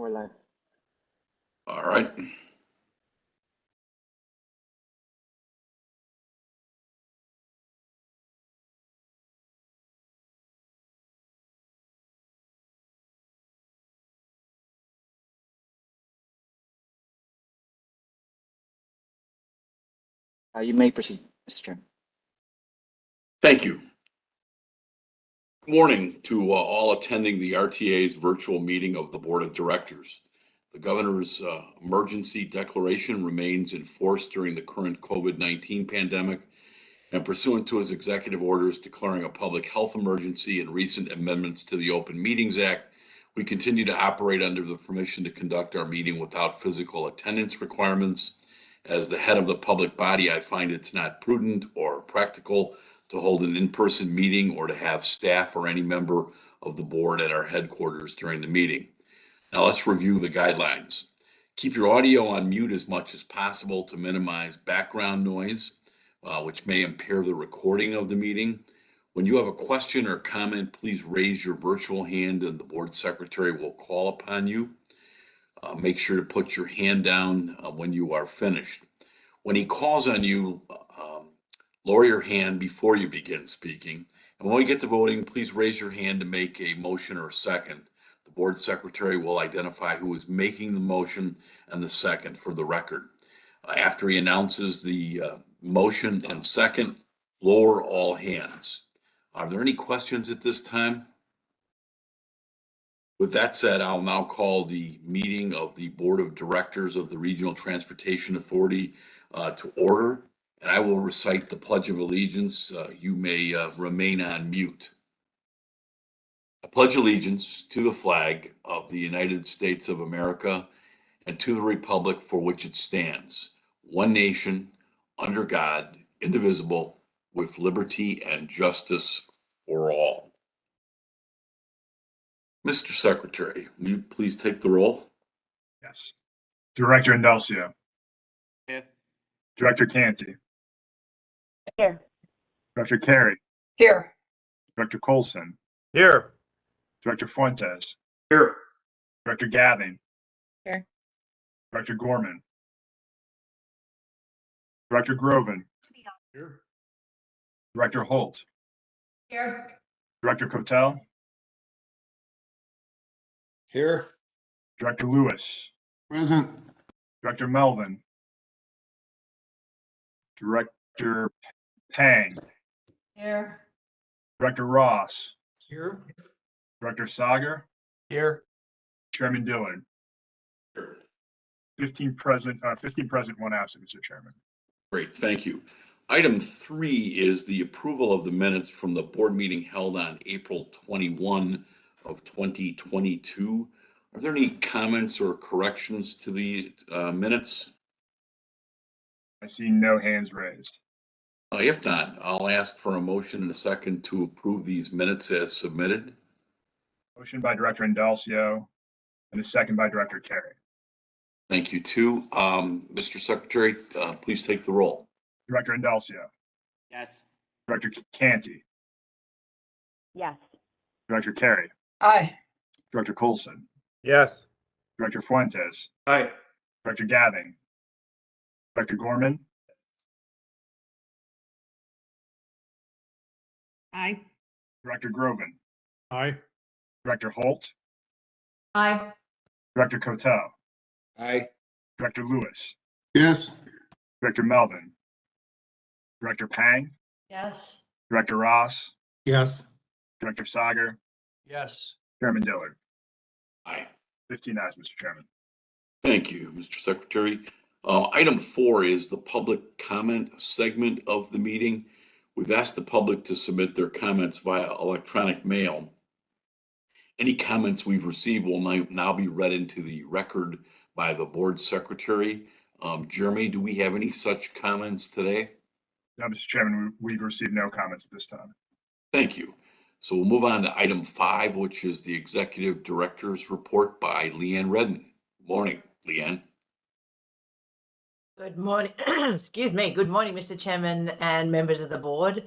we're live. All right. You may proceed, Mr. Chairman. Thank you. Good morning to all attending the RTA's virtual meeting of the Board of Directors. The Governor's emergency declaration remains in force during the current COVID-19 pandemic, and pursuant to his executive orders declaring a public health emergency and recent amendments to the Open Meetings Act, we continue to operate under the permission to conduct our meeting without physical attendance requirements. As the head of the public body, I find it's not prudent or practical to hold an in-person meeting or to have staff or any member of the board at our headquarters during the meeting. Now let's review the guidelines. Keep your audio on mute as much as possible to minimize background noise, which may impair the recording of the meeting. When you have a question or comment, please raise your virtual hand and the board secretary will call upon you. Make sure to put your hand down when you are finished. When he calls on you, lower your hand before you begin speaking. And when we get to voting, please raise your hand to make a motion or a second. The board secretary will identify who is making the motion and the second for the record. After he announces the motion and second, lower all hands. Are there any questions at this time? With that said, I'll now call the meeting of the Board of Directors of the Regional Transportation Authority to order, and I will recite the Pledge of Allegiance. You may remain on mute. I pledge allegiance to the flag of the United States of America and to the republic for which it stands, one nation, under God, indivisible, with liberty and justice for all. Mr. Secretary, will you please take the roll? Yes. Director Indelcio. Here. Director Canty. Here. Director Carey. Here. Director Colson. Here. Director Fuentes. Here. Director Gavin. Here. Director Gorman. Director Groven. Here. Director Holt. Here. Director Cotel. Here. Director Lewis. Present. Director Melvin. Director Pang. Here. Director Ross. Here. Director Sager. Here. Chairman Dillard. 15 present, 1 absent, Mr. Chairman. Great, thank you. Item 3 is the approval of the minutes from the board meeting held on April 21 of 2022. Are there any comments or corrections to the minutes? I see no hands raised. If not, I'll ask for a motion and a second to approve these minutes as submitted. Motion by Director Indelcio and a second by Director Carey. Thank you, too. Mr. Secretary, please take the roll. Director Indelcio. Yes. Director Canty. Yes. Director Carey. Aye. Director Colson. Yes. Director Fuentes. Aye. Director Gavin. Director Gorman. Aye. Director Groven. Aye. Director Holt. Aye. Director Cotel. Aye. Director Lewis. Yes. Director Melvin. Director Pang. Yes. Director Ross. Yes. Director Sager. Yes. Chairman Dillard. Aye. 15 ayes, Mr. Chairman. Thank you, Mr. Secretary. Item 4 is the public comment segment of the meeting. We've asked the public to submit their comments via electronic mail. Any comments we've received will now be read into the record by the board secretary. Jeremy, do we have any such comments today? No, Mr. Chairman, we've received no comments at this time. Thank you. So we'll move on to item 5, which is the executive director's report by Leanne Redden. Morning, Leanne. Good morning. Excuse me. Good morning, Mr. Chairman and members of the board.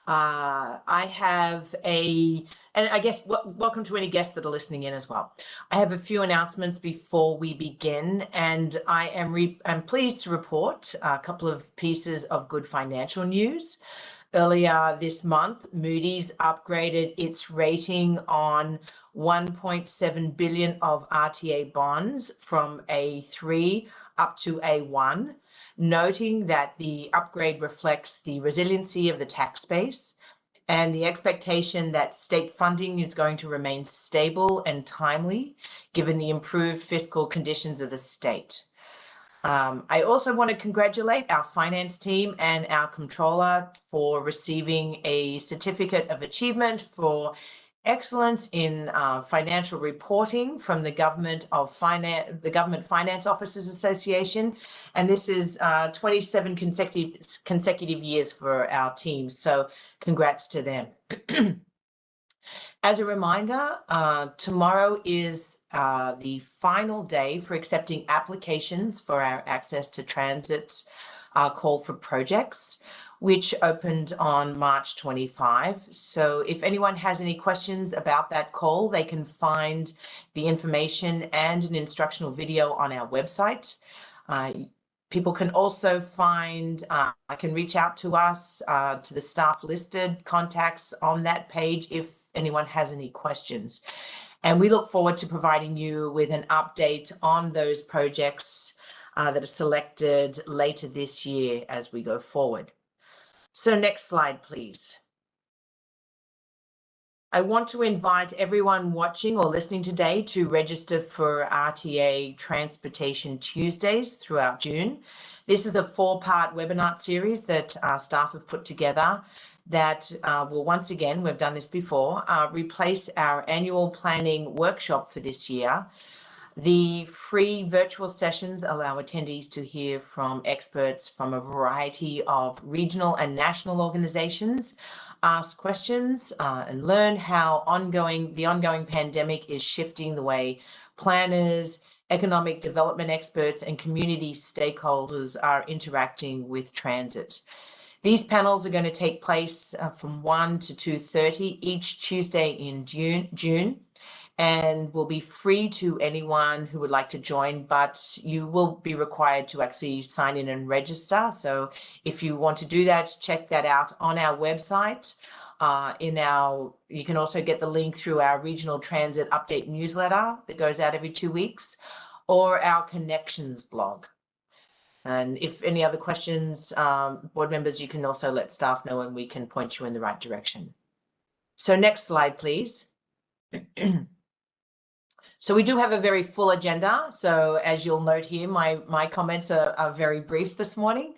I have and I guess welcome to any guests that are listening in as well. I have a few announcements before we begin, and I'm pleased to report a couple of pieces of good financial news. Earlier this month, Moody's upgraded its rating on 1.7 billion of RTA bonds from A3 up to A1, noting that the upgrade reflects the resiliency of the tax base and the expectation that state funding is going to remain stable and timely, given the improved fiscal conditions of the state. I also want to congratulate our finance team and our controller for receiving a certificate of achievement for excellence in financial reporting from the Government Finance Officers Association, and this is 27 consecutive years for our team. So, congrats to them. As a reminder, tomorrow is the final day for accepting applications for our Access to Transit call for projects, which opened on March 25. So if anyone has any questions about that call, they can find the information and an instructional video on our website. People can also can reach out to us, to the staff listed contacts on that page if anyone has any questions. And we look forward to providing you with an update on those projects that are selected later this year as we go forward. So next slide, please. I want to invite everyone watching or listening today to register for RTA Transportation Tuesdays throughout June. This is a 4-part webinar series that our staff have put together that will once again, we've done this before, replace our annual planning workshop for this year. The free virtual sessions allow attendees to hear from experts from a variety of regional and national organizations, ask questions, and learn how the ongoing pandemic is shifting the way planners, economic development experts, and community stakeholders are interacting with transit. These panels are going to take place from 1 to 2:30 each Tuesday in June, and will be free to anyone who would like to join, but you will be required to actually sign in and register. So if you want to do that, check that out on our website. You can also get the link through our regional transit update newsletter that goes out every 2 weeks, or our connections blog. And if any other questions, board members, you can also let staff know and we can point you in the right direction. So next slide, please. So we do have a very full agenda. So as you'll note here, my comments are very brief this morning.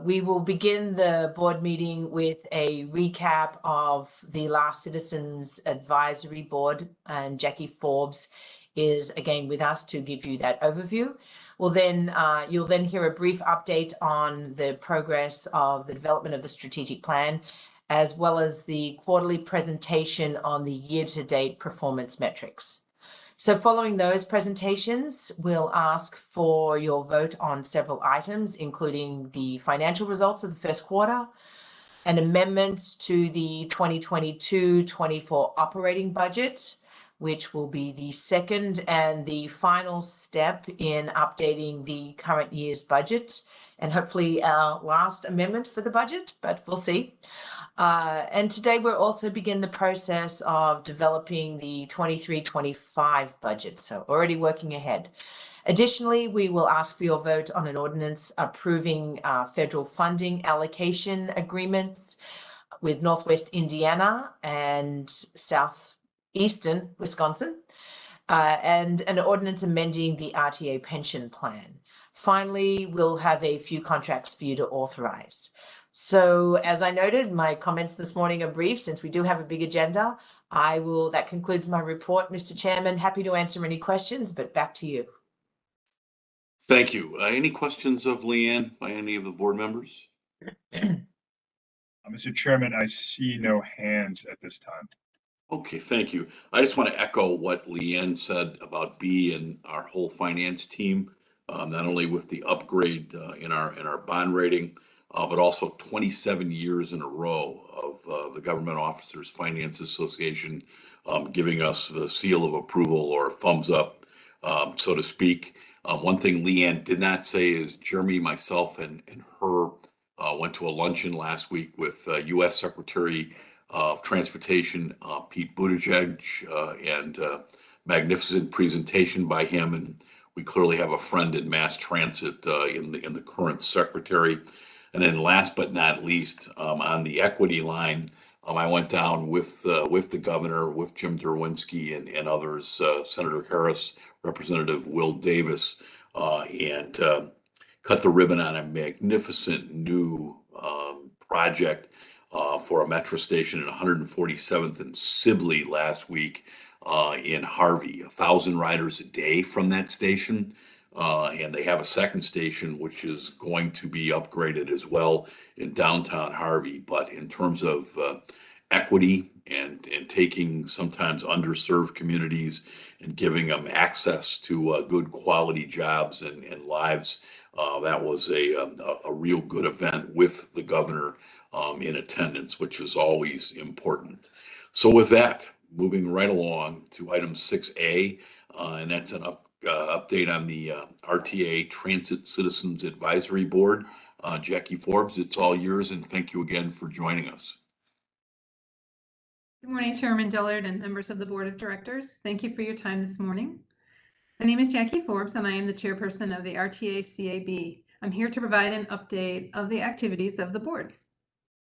We will begin the board meeting with a recap of the last Citizens Advisory Board, and Jackie Forbes is again with us to give you that overview. You'll then hear a brief update on the progress of the development of the strategic plan, as well as the quarterly presentation on the year-to-date performance metrics. So following those presentations, we'll ask for your vote on several items, including the financial results of the first quarter, an amendment to the 2022-24 operating budget, which will be the second and the final step in updating the current year's budget, and hopefully our last amendment for the budget, but we'll see. And today we'll also begin the process of developing the 23-25 budget, so already working ahead. Additionally, we will ask for your vote on an ordinance approving federal funding allocation agreements with Northwest Indiana and Southeastern Wisconsin, and an ordinance amending the RTA pension plan. Finally, we'll have a few contracts for you to authorize. So as I noted, my comments this morning are brief since we do have a big agenda. That concludes my report, Mr. Chairman. Happy to answer any questions, but back to you. Thank you. Any questions of Leanne by any of the board members? Mr. Chairman, I see no hands at this time. Okay, thank you. I just want to echo what Leanne said about B and our whole finance team, not only with the upgrade in our bond rating, but also 27 years in a row of the Government Officers Finance Association giving us the seal of approval or thumbs up, so to speak. One thing Leanne did not say is Jeremy, myself, and her went to a luncheon last week with U.S. Secretary of Transportation Pete Buttigieg, and magnificent presentation by him. And we clearly have a friend in mass transit in the current secretary. And then last but not least, on the equity line, I went down with the governor, with Jim Derwinski and others, Senator Harris, Representative Will Davis, and cut the ribbon on a magnificent new project for a metro station at 147th and Sibley last week in Harvey. 1,000 riders a day from that station. And they have a second station, which is going to be upgraded as well in downtown Harvey. But in terms of equity and taking sometimes underserved communities and giving them access to good quality jobs and lives, that was a real good event with the governor in attendance, which is always important. So with that, moving right along to item 6A, and that's an update on the RTA Transit Citizens Advisory Board. Jackie Forbes, it's all yours, and thank you again for joining us. Good morning, Chairman Dillard and members of the Board of Directors. Thank you for your time this morning. My name is Jackie Forbes, and I am the chairperson of the RTA CAB. I'm here to provide an update of the activities of the board.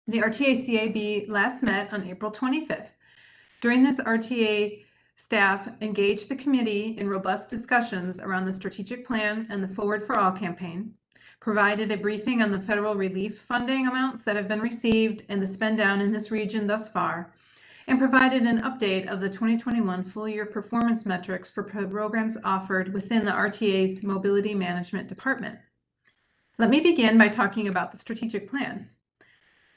The RTA CAB last met on April 25th. During this, RTA staff engaged the committee in robust discussions around the strategic plan and the Forward for All campaign, provided a briefing on the federal relief funding amounts that have been received and the spend down in this region thus far, and provided an update of the 2021 full year performance metrics for programs offered within the RTA's Mobility Management Department. Let me begin by talking about the strategic plan.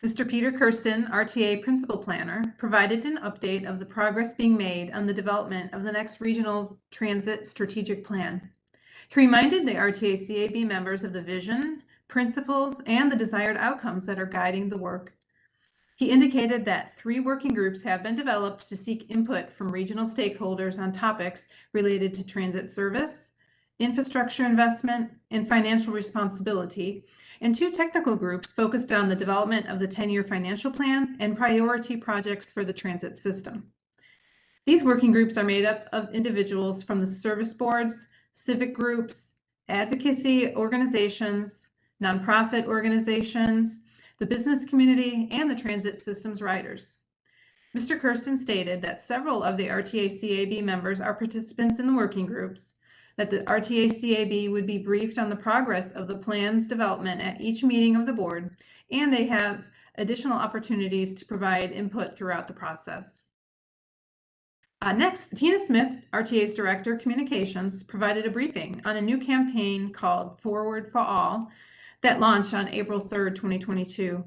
Mr. Peter Kirsten, RTA Principal Planner, provided an update of the progress being made on the development of the next Regional Transit Strategic Plan. He reminded the RTA CAB members of the vision, principles, and the desired outcomes that are guiding the work. He indicated that 3 working groups have been developed to seek input from regional stakeholders on topics related to transit service, infrastructure investment, and financial responsibility, and 2 technical groups focused on the development of the 10-year financial plan and priority projects for the transit system. These working groups are made up of individuals from the service boards, civic groups, advocacy organizations, nonprofit organizations, the business community, and the transit systems riders. Mr. Kirsten stated that several of the RTA CAB members are participants in the working groups, that the RTA CAB would be briefed on the progress of the plan's development at each meeting of the board, and they have additional opportunities to provide input throughout the process. Next, Tina Smith, RTA's Director of Communications, provided a briefing on a new campaign called Forward for All that launched on April 3rd, 2022.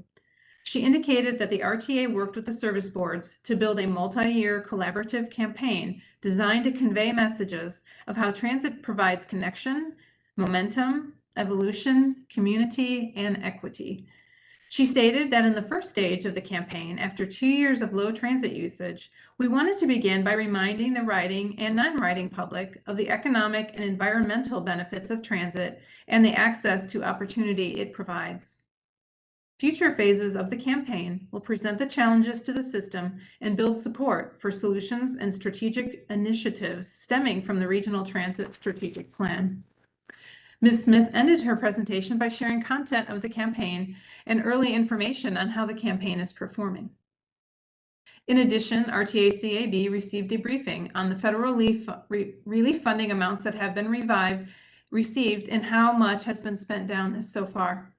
She indicated that the RTA worked with the service boards to build a multi-year collaborative campaign designed to convey messages of how transit provides connection, momentum, evolution, community, and equity. She stated that in the first stage of the campaign, after 2 years of low transit usage, we wanted to begin by reminding the riding and non-riding public of the economic and environmental benefits of transit and the access to opportunity it provides. Future phases of the campaign will present the challenges to the system and build support for solutions and strategic initiatives stemming from the Regional Transit Strategic Plan. Ms. Smith ended her presentation by sharing content of the campaign and early information on how the campaign is performing. In addition, RTA CAB received a briefing on the federal relief funding amounts that have been received and how much has been spent down so far.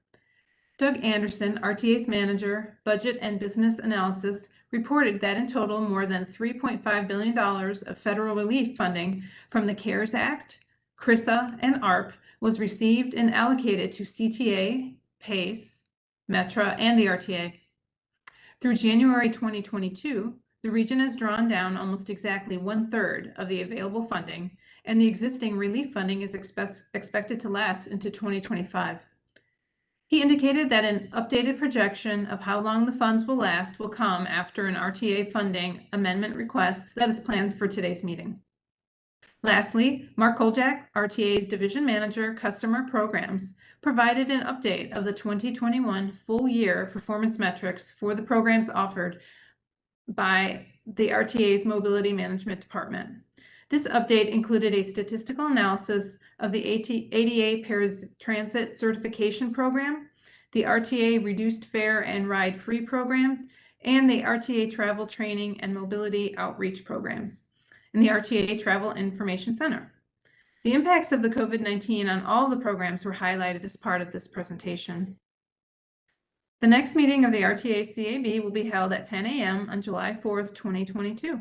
Doug Anderson, RTA's manager, budget and business analysis, reported that in total more than $3.5 billion of federal relief funding from the CARES Act, CRISA, and ARP was received and allocated to CTA, PACE, METRA, and the RTA. Through January 2022, the region has drawn down almost exactly 1/3 of the available funding, and the existing relief funding is expected to last into 2025. He indicated that an updated projection of how long the funds will last will come after an RTA funding amendment request that is planned for today's meeting. Lastly, Mark Koljak, RTA's Division Manager, Customer Programs, provided an update of the 2021 full year performance metrics for the programs offered by the RTA's Mobility Management Department. This update included a statistical analysis of the ADA Paratransit Certification Program, the RTA Reduced Fare and Ride Free programs, and the RTA Travel Training and Mobility Outreach programs, and the RTA Travel Information Center. The impacts of the COVID-19 on all the programs were highlighted as part of this presentation. The next meeting of the RTA CAB will be held at 10 a.m. on July 4th, 2022.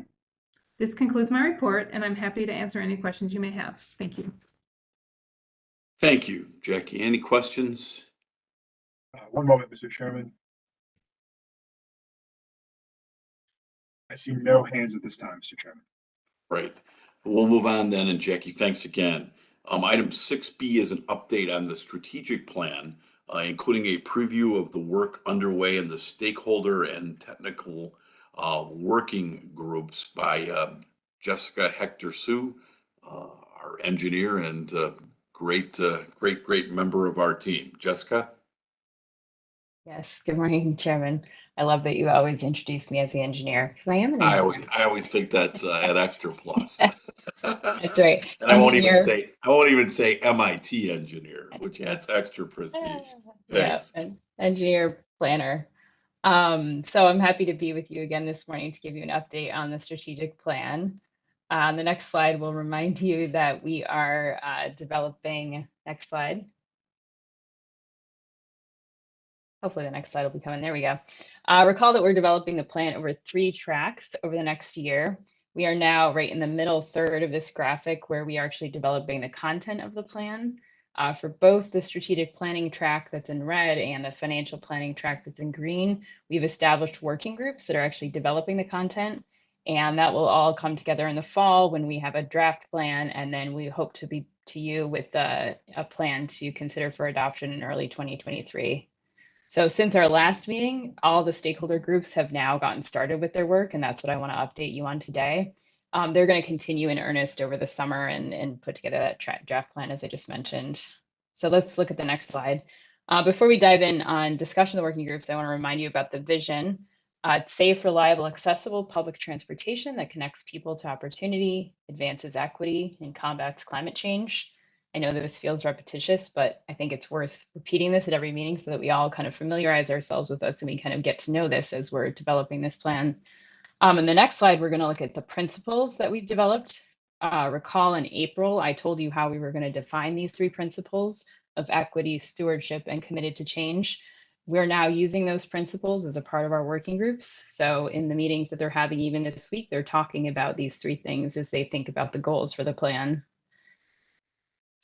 This concludes my report, and I'm happy to answer any questions you may have. Thank you. Thank you, Jackie. Any questions? One moment, Mr. Chairman. I see no hands at this time, Mr. Chairman. Right. We'll move on then, and Jackie, thanks again. Item 6B is an update on the strategic plan, including a preview of the work underway in the stakeholder and technical working groups by Jessica Hector-Sue, our engineer and great member of our team. Jessica? Yes, good morning, Chairman. I love that you always introduce me as the engineer, because I am an I engineer. always think that's an extra plus. That's right. And I won't even say MIT engineer, which adds extra prestige. Yeah, Thanks. an engineer planner. So I'm happy to be with you again this morning to give you an update on the strategic plan. The next slide will remind you that we are developing, next slide. Hopefully the next slide will be coming. There we go. Recall that we're developing the plan over 3 tracks over the next year. We are now right in the middle third of this graphic where we are actually developing the content of the plan. For both the strategic planning track that's in red and the financial planning track that's in green, we've established working groups that are actually developing the content. And that will all come together in the fall when we have a draft plan. And then we hope to be to you with a plan to consider for adoption in early 2023. So since our last meeting, all the stakeholder groups have now gotten started with their work, and that's what I want to update you on today. They're going to continue in earnest over the summer and put together that draft plan, as I just mentioned. So let's look at the next slide. Before we dive in on discussion of the working groups, I want to remind you about the vision. Safe, reliable, accessible public transportation that connects people to opportunity, advances equity, and combats climate change. I know this feels repetitious, but I think it's worth repeating this at every meeting so that we all kind of familiarize ourselves with this and we kind of get to know this as we're developing this plan. In the next slide, we're going to look at the principles that we've developed. Recall in April, I told you how we were going to define these 3 principles of equity, stewardship, and committed to change. We're now using those principles as a part of our working groups. So in the meetings that they're having even this week, they're talking about these 3 things as they think about the goals for the plan.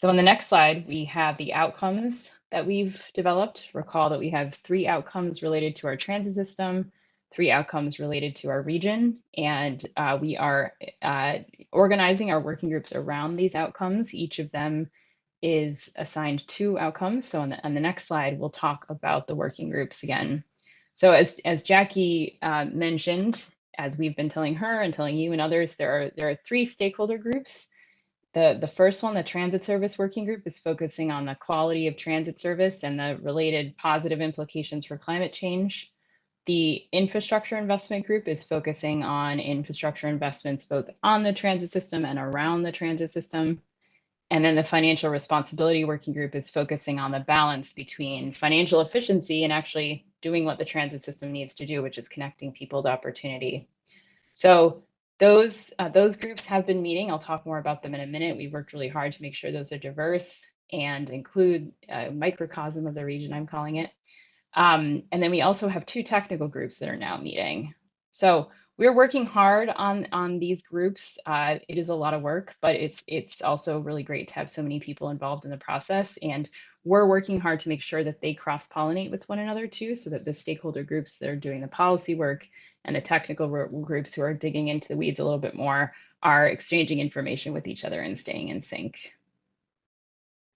So on the next slide, we have the outcomes that we've developed. Recall that we have 3 outcomes related to our transit system, 3 outcomes related to our region, and we are organizing our working groups around these outcomes. Each of them is assigned 2 outcomes. So on the next slide, we'll talk about the working groups again. So as Jackie mentioned, as we've been telling her and telling you and others, there are 3 stakeholder groups. The first one, the Transit Service Working Group, is focusing on the quality of transit service and the related positive implications for climate change. The Infrastructure Investment Group is focusing on infrastructure investments both on the transit system and around the transit system. And then the Financial Responsibility Working Group is focusing on the balance between financial efficiency and actually doing what the transit system needs to do, which is connecting people to opportunity. So those groups have been meeting. I'll talk more about them in a minute. We've worked really hard to make sure those are diverse and include a microcosm of the region, I'm calling it. And then we also have 2 technical groups that are now meeting. So we're working hard on these groups. It is a lot of work, but it's also really great to have so many people involved in the process. And we're working hard to make sure that they cross-pollinate with one another too, so that the stakeholder groups that are doing the policy work and the technical groups who are digging into the weeds a little bit more are exchanging information with each other and staying in sync.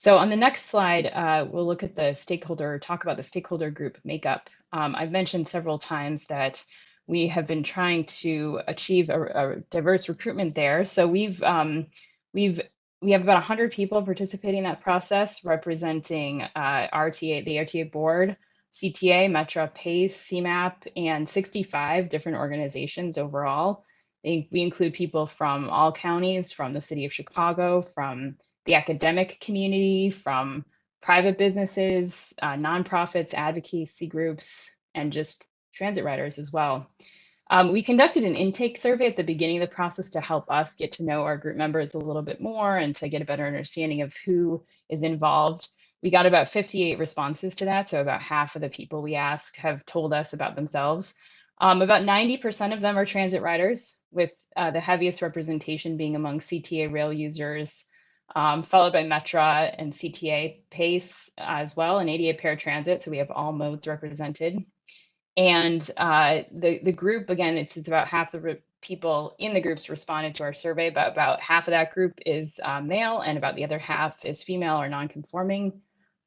So on the next slide, we'll look at talk about the stakeholder group makeup. I've mentioned several times that we have been trying to achieve a diverse recruitment there. So we have about 100 people participating in that process, representing RTA, the RTA board, CTA, Metra, PACE, CMAP, and 65 different organizations overall. We include people from all counties, from the city of Chicago, from the academic community, from private businesses, nonprofits, advocacy groups, and just transit riders as well. We conducted an intake survey at the beginning of the process to help us get to know our group members a little bit more and to get a better understanding of who is involved. We got about 58 responses to that, so about half of the people we asked have told us about themselves. About 90% of them are transit riders, with the heaviest representation being among CTA rail users, followed by Metra and CTA PACE as well, and ADA paratransit, so we have all modes represented. And the group, again, it's about half the people in the groups responded to our survey, but about half of that group is male and about the other half is female or non-conforming.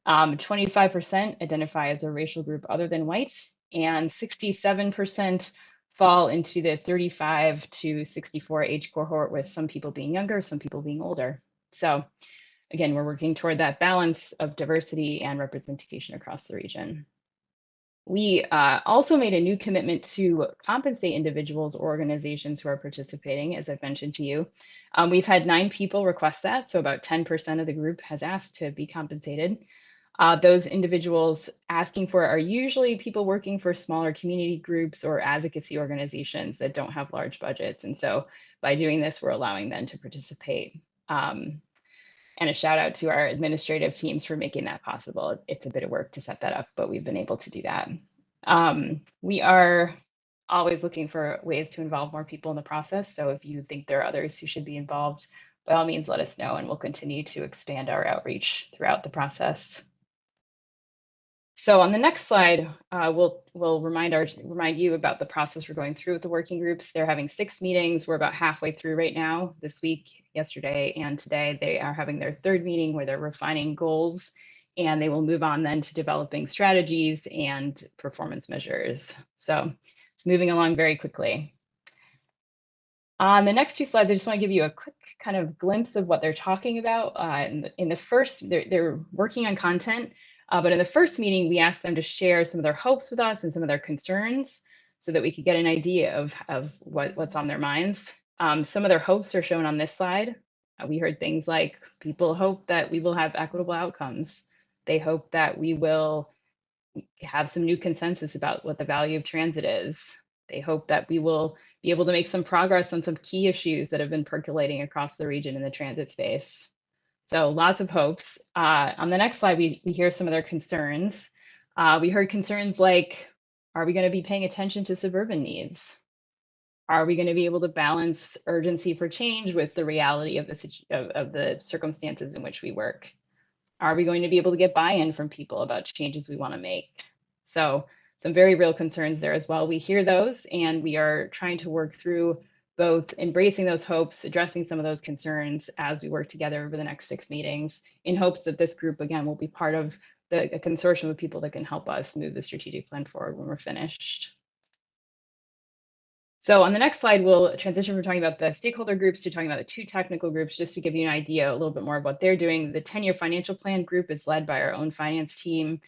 25% identify as a racial group other than white, and 67% fall into the 35 to 64 age cohort, with some people being younger, some people being older. So again, we're working toward that balance of diversity and representation across the region. We also made a new commitment to compensate individuals or organizations who are participating, as I've mentioned to you. We've had 9 people request that, so about 10% of the group has asked to be compensated. Those individuals asking for it are usually people working for smaller community groups or advocacy organizations that don't have large budgets. And so by doing this, we're allowing them to participate. And a shout out to our administrative teams for making that possible. It's a bit of work to set that up, but we've been able to do that. We are always looking for ways to involve more people in the process. So if you think there are others who should be involved, by all means, let us know, and we'll continue to expand our outreach throughout the process. So on the next slide, we'll remind you about the process we're going through with the working groups. They're having 6 meetings. We're about halfway through right now. This week, yesterday, and today, they are having their 3rd meeting where they're refining goals, and they will move on then to developing strategies and performance measures. So it's moving along very quickly. On the next 2 slides, I just want to give you a quick kind of glimpse of what they're talking about. In the first, they're working on content. But in the first meeting, we asked them to share some of their hopes with us and some of their concerns so that we could get an idea of what's on their minds. Some of their hopes are shown on this slide. We heard things like people hope that we will have equitable outcomes. They hope that we will have some new consensus about what the value of transit is. They hope that we will be able to make some progress on some key issues that have been percolating across the region in the transit space. So lots of hopes. On the next slide, we hear some of their concerns. We heard concerns like, are we going to be paying attention to suburban needs? Are we going to be able to balance urgency for change with the reality of the circumstances in which we work? Are we going to be able to get buy-in from people about changes we want to make? So some very real concerns there as well. We hear those, and we are trying to work through both embracing those hopes, addressing some of those concerns as we work together over the next 6 meetings, in hopes that this group, again, will be part of a consortium of people that can help us move the strategic plan forward when we're finished. So on the next slide, we'll transition from talking about the stakeholder groups to talking about the 2 technical groups, just to give you an idea a little bit more of what they're doing. The 10-year financial plan group is led by our own finance team.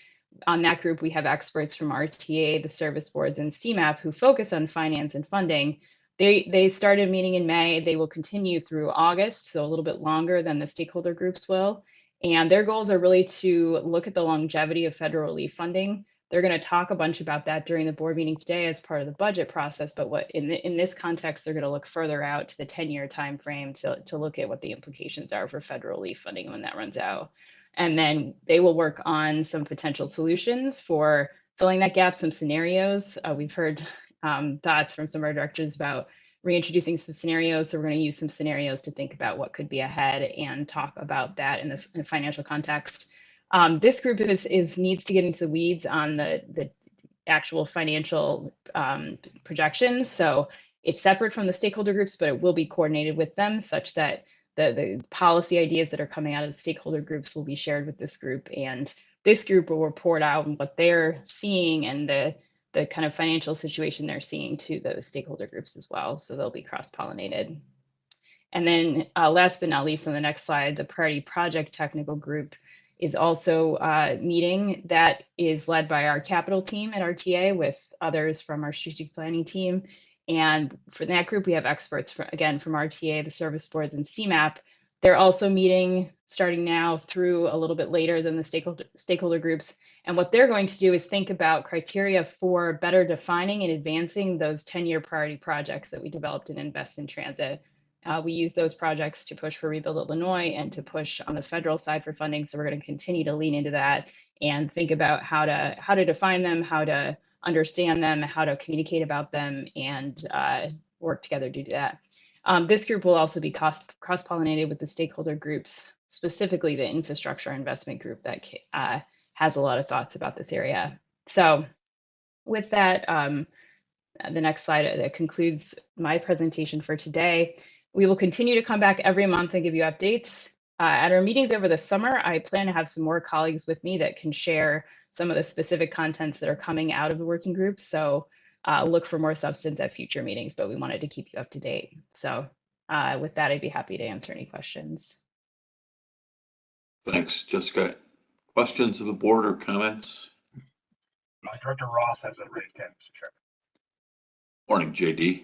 On that group, we have experts from RTA, the service boards, and CMAP who focus on finance and funding. They started meeting in May. They will continue through August, so a little bit longer than the stakeholder groups will. And their goals are really to look at the longevity of federal relief funding. They're going to talk a bunch about that during the board meeting today as part of the budget process. But in this context, they're going to look further out to the 10-year time frame to look at what the implications are for federal relief funding when that runs out. And then they will work on some potential solutions for filling that gap, some scenarios. We've heard thoughts from some of our directors about reintroducing some scenarios. So we're going to use some scenarios to think about what could be ahead and talk about that in the financial context. This group needs to get into the weeds on the actual financial projections. So it's separate from the stakeholder groups, but it will be coordinated with them such that the policy ideas that are coming out of the stakeholder groups will be shared with this group, and this group will report out on what they're seeing and the kind of financial situation they're seeing to those stakeholder groups as well. So they'll be cross-pollinated. And then last but not least, on the next slide, the Priority Project Technical Group is also meeting. That is led by our capital team at RTA with others from our strategic planning team. And for that group, we have experts, again, from RTA, the service boards, and CMAP. They're also meeting starting now through a little bit later than the stakeholder groups. And what they're going to do is think about criteria for better defining and advancing those 10-year priority projects that we developed in Invest in Transit. We use those projects to push for Rebuild Illinois and to push on the federal side for funding. So we're going to continue to lean into that and think about how to define them, how to understand them, how to communicate about them, and work together to do that. This group will also be cross-pollinated with the stakeholder groups, specifically the infrastructure investment group that has a lot of thoughts about this area. So with that, the next slide that concludes my presentation for today. We will continue to come back every month and give you updates. At our meetings over the summer, I plan to have some more colleagues with me that can share some of the specific contents that are coming out of the working groups. So look for more substance at future meetings, but we wanted to keep you up to date. So with that, I'd be happy to answer any questions. Thanks, Jessica. Questions of the board or comments? Director Ross has a raised hand, Mr. Chairman. Morning, JD.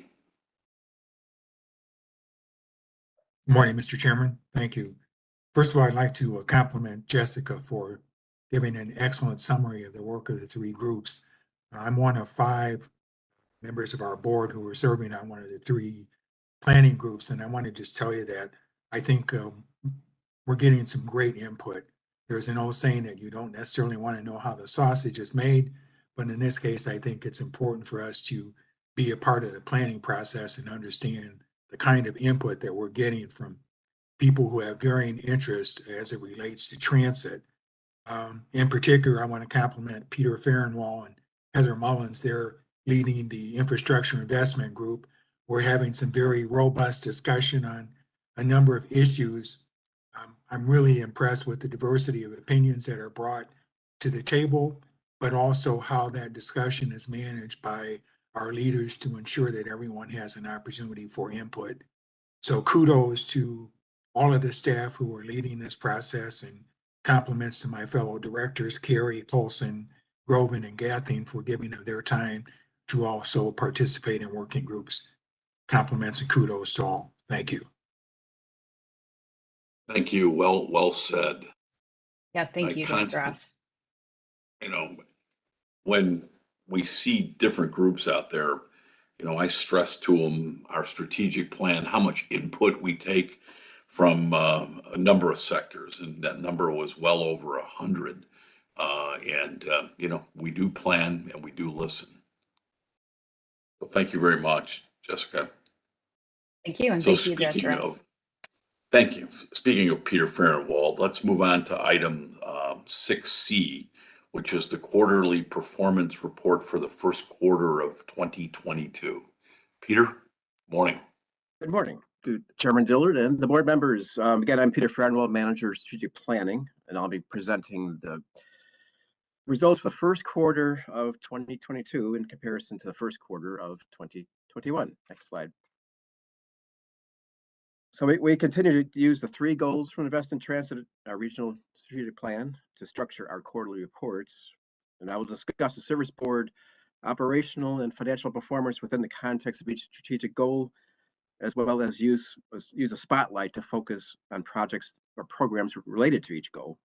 Morning, Mr. Chairman. Thank you. First of all, I'd like to compliment Jessica for giving an excellent summary of the work of the three groups. I'm one of 5 members of our board who are serving on one of the 3 planning groups, and I want to just tell you that I think we're getting some great input. There's an old saying that you don't necessarily want to know how the sausage is made, but in this case, I think it's important for us to be a part of the planning process and understand the kind of input that we're getting from people who have varying interests as it relates to transit. In particular, I want to compliment Peter Farrenwall and Heather Mullins. They're leading the Infrastructure Investment Group. We're having some very robust discussion on a number of issues. I'm really impressed with the diversity of opinions that are brought to the table, but also how that discussion is managed by our leaders to ensure that everyone has an opportunity for input. So kudos to all of the staff who are leading this process, and compliments to my fellow directors, Carey, Polson, Groven, and Gathing, for giving of their time to also participate in working groups. Compliments and kudos to all. Thank you. Thank you. Well said. Yeah, thank you, Dr. Ross. You know, when we see different groups out there, you know, I stress to them our strategic plan, how much input we take from a number of sectors, and that number was well over 100. You know, we do plan and we do listen. So thank you very much, Jessica. Thank you, and So thank you, Dr. Ross. Thank you. Speaking of Peter Farrenwall, let's move on to item 6C, which is the quarterly performance report for the first quarter of 2022. Peter, morning. Good morning to Chairman Dillard and the board members. Again, I'm Peter Farrenwall, Manager of Strategic Planning, and I'll be presenting the results for the first quarter of 2022 in comparison to the first quarter of 2021. Next slide. So we continue to use the 3 goals from Invest in Transit, our regional strategic plan, to structure our quarterly reports. And I will discuss the service board operational and financial performance within the context of each strategic goal, as well as use a spotlight to focus on projects or programs related to each goal.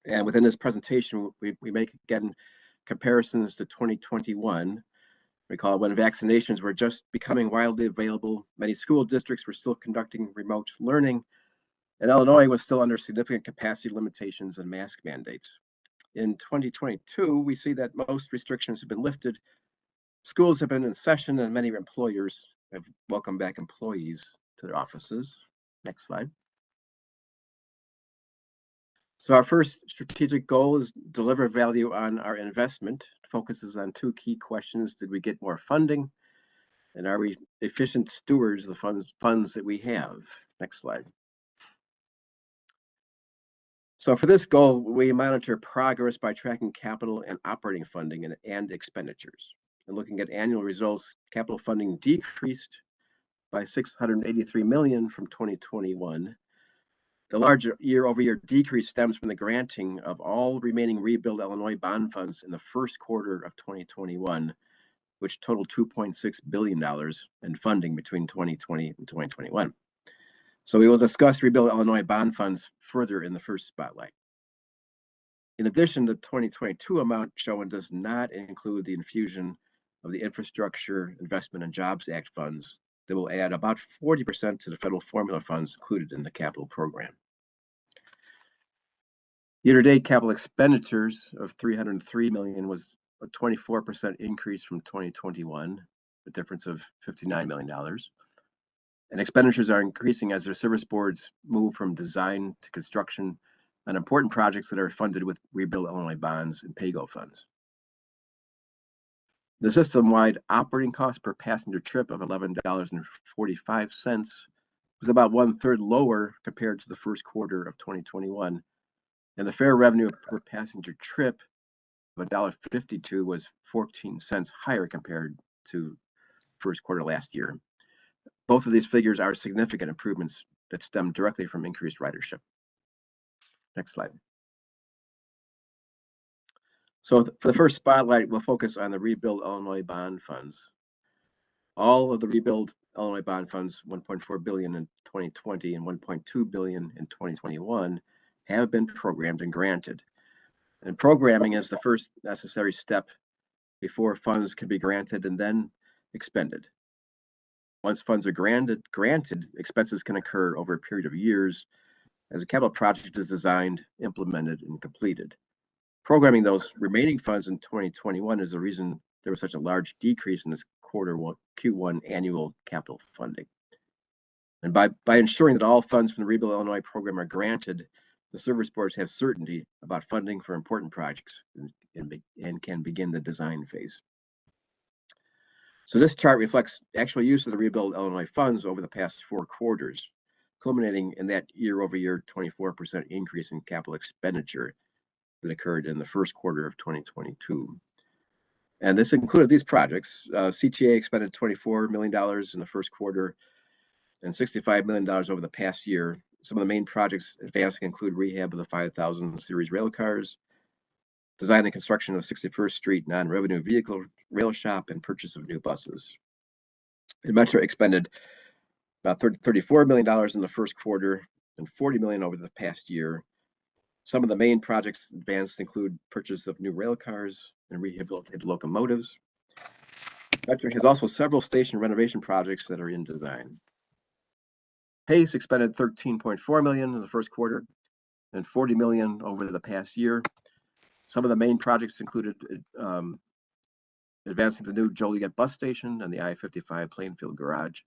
And within this presentation, we make, again, comparisons to 2021. Recall when vaccinations were just becoming widely available, many school districts were still conducting remote learning, and Illinois was still under significant capacity limitations and mask mandates. In 2022, we see that most restrictions have been lifted, schools have been in session, and many employers have welcomed back employees to their offices. Next slide. So our first strategic goal is deliver value on our investment. It focuses on 2 key questions. Did we get more funding? And are we efficient stewards of the funds that we have? Next slide. So for this goal, we monitor progress by tracking capital and operating funding and expenditures. And looking at annual results, capital funding decreased by $683 million from 2021. The larger year-over-year decrease stems from the granting of all remaining Rebuild Illinois bond funds in the first quarter of 2021, which totaled $2.6 billion in funding between 2020 and 2021. So we will discuss Rebuild Illinois bond funds further in the first spotlight. In addition, the 2022 amount shown does not include the infusion of the Infrastructure Investment and Jobs Act funds that will add about 40% to the federal formula funds included in the capital program. Year-to-date capital expenditures of $303 million was a 24% increase from 2021, a difference of $59 million. And expenditures are increasing as their service boards move from design to construction on important projects that are funded with Rebuild Illinois bonds and PAYGO funds. The system-wide operating cost per passenger trip of $11.45 was about 1/3 lower compared to the first quarter of 2021. And the fare revenue per passenger trip of $1.52 was 14 cents higher compared to first quarter last year. Both of these figures are significant improvements that stem directly from increased ridership. Next slide. So for the first spotlight, we'll focus on the Rebuild Illinois bond funds. All of the Rebuild Illinois bond funds, $1.4 billion in 2020 and $1.2 billion in 2021, have been programmed and granted. And programming is the first necessary step before funds can be granted and then expended. Once funds are granted, expenses can occur over a period of years as a capital project is designed, implemented, and completed. Programming those remaining funds in 2021 is the reason there was such a large decrease in this Q1 annual capital funding. And by ensuring that all funds from the Rebuild Illinois program are granted, the service boards have certainty about funding for important projects and can begin the design phase. So this chart reflects actual use of the Rebuild Illinois funds over the past 4 quarters, culminating in that year-over-year 24% increase in capital expenditure that occurred in the first quarter of 2022. And this included these projects. CTA expended $24 million in the first quarter and $65 million over the past year. Some of the main projects advancing include rehab of the 5000 series rail cars, design and construction of 61st Street non-revenue vehicle rail shop, and purchase of new buses. And Metro expended about $34 million in the first quarter and $40 million over the past year. Some of the main projects advanced include purchase of new rail cars and rehabilitated locomotives. Metro has also several station renovation projects that are in design. Pace expended $13.4 million in the first quarter and $40 million over the past year. Some of the main projects included advancing the new Joliet bus station and the I-55 Plainfield garage.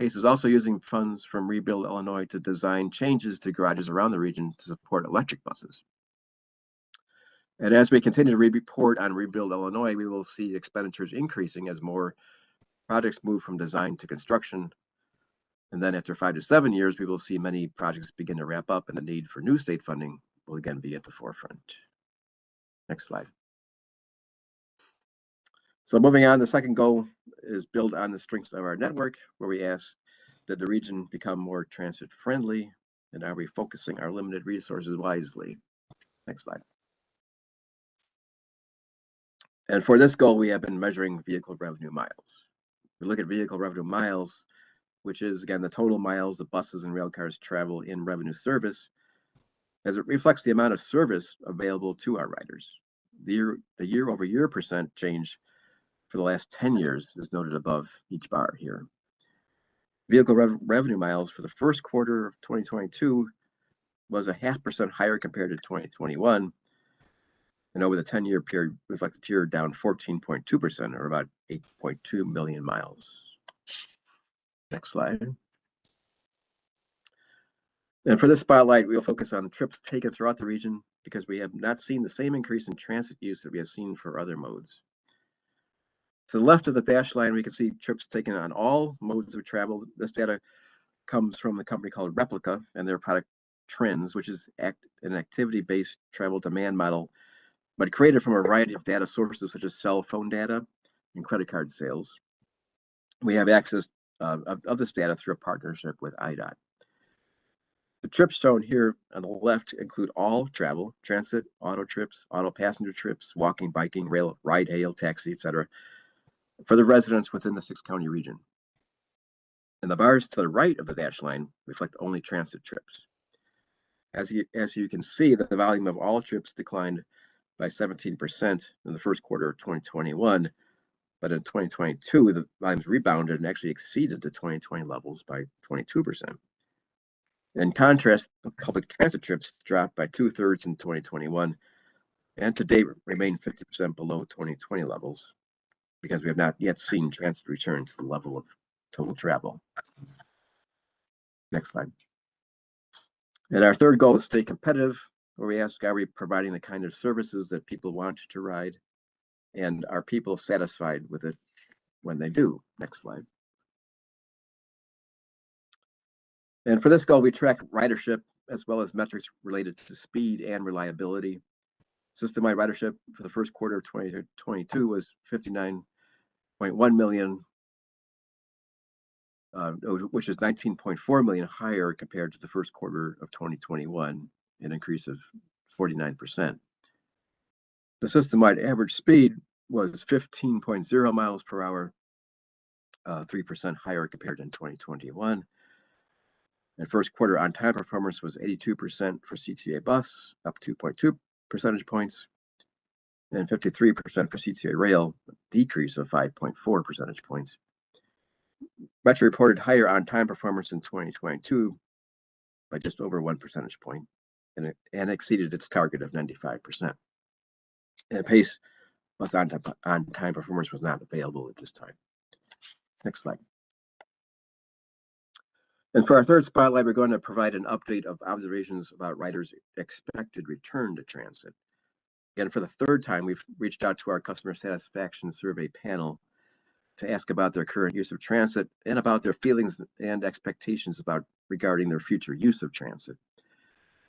Pace is also using funds from Rebuild Illinois to design changes to garages around the region to support electric buses. And as we continue to report on Rebuild Illinois, we will see expenditures increasing as more projects move from design to construction. And then after 5 to 7 years, we will see many projects begin to wrap up and the need for new state funding will again be at the forefront. Next slide. So moving on, the second goal is build on the strengths of our network, where we ask that the region become more transit friendly, and are we focusing our limited resources wisely? Next slide. And for this goal, we have been measuring vehicle revenue miles. We look at vehicle revenue miles, which is again the total miles the buses and rail cars travel in revenue service, as it reflects the amount of service available to our riders. The year-over-year percent change for the last 10 years is noted above each bar here. Vehicle revenue miles for the first quarter of 2022 was 0.5% higher compared to 2021, and over the 10-year period reflected here down 14.2%, or about 8.2 million miles. Next slide. And for this spotlight, we'll focus on trips taken throughout the region because we have not seen the same increase in transit use that we have seen for other modes. To the left of the dash line, we can see trips taken on all modes of travel. This data comes from the company called Replica and their product Trends, which is an activity-based travel demand model, but created from a variety of data sources such as cell phone data and credit card sales. We have access of this data through a partnership with IDOT. The trips shown here on the left include all travel, transit, auto trips, auto passenger trips, walking, biking, rail, ride hail, taxi, etc., for the residents within the 6-county region. And the bars to the right of the dash line reflect only transit trips. As you can see, the volume of all trips declined by 17% in the first quarter of 2021, but in 2022, the volumes rebounded and actually exceeded the 2020 levels by 22%. In contrast, public transit trips dropped by 2/3 in 2021, and to date remain 50% below 2020 levels, because we have not yet seen transit return to the level of total travel. Next slide. And our third goal is to stay competitive, where we ask, are we providing the kind of services that people want to ride? And are people satisfied with it when they do? Next slide. And for this goal, we track ridership as well as metrics related to speed and reliability. System-wide ridership for the first quarter of 2022 was 59.1 million, which is 19.4 million higher compared to the first quarter of 2021, an increase of 49%. The system-wide average speed was 15.0 miles per hour, 3% higher compared to 2021. And first quarter on-time performance was 82% for CTA bus, up 2.2 percentage points, and 53% for CTA rail, a decrease of 5.4 percentage points. Metro reported higher on-time performance in 2022 by just over 1 percentage point, and exceeded its target of 95%. And Pace bus on-time performance was not available at this time. Next slide. And for our third spotlight, we're going to provide an update of observations about riders' expected return to transit. Again, for the third time, we've reached out to our customer satisfaction survey panel to ask about their current use of transit and about their feelings and expectations regarding their future use of transit.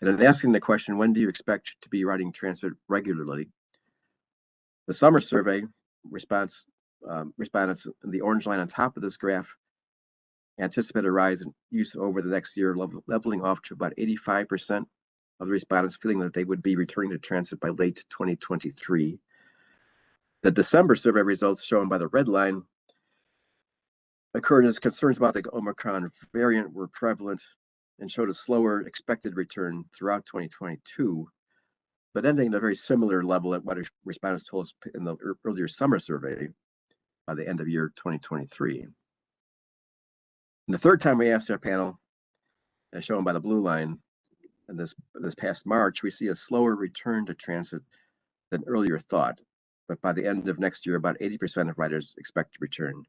And in asking the question, when do you expect to be riding transit regularly? The summer survey respondents in the orange line on top of this graph anticipate a rise in use over the next year, leveling off to about 85% of the respondents feeling that they would be returning to transit by late 2023. The December survey results shown by the red line occurred as concerns about the Omicron variant were prevalent and showed a slower expected return throughout 2022, but ending at a very similar level at what respondents told us in the earlier summer survey by the end of year 2023. And the third time we asked our panel, as shown by the blue line, in this past March, we see a slower return to transit than earlier thought. But by the end of next year, about 80% of riders expect to return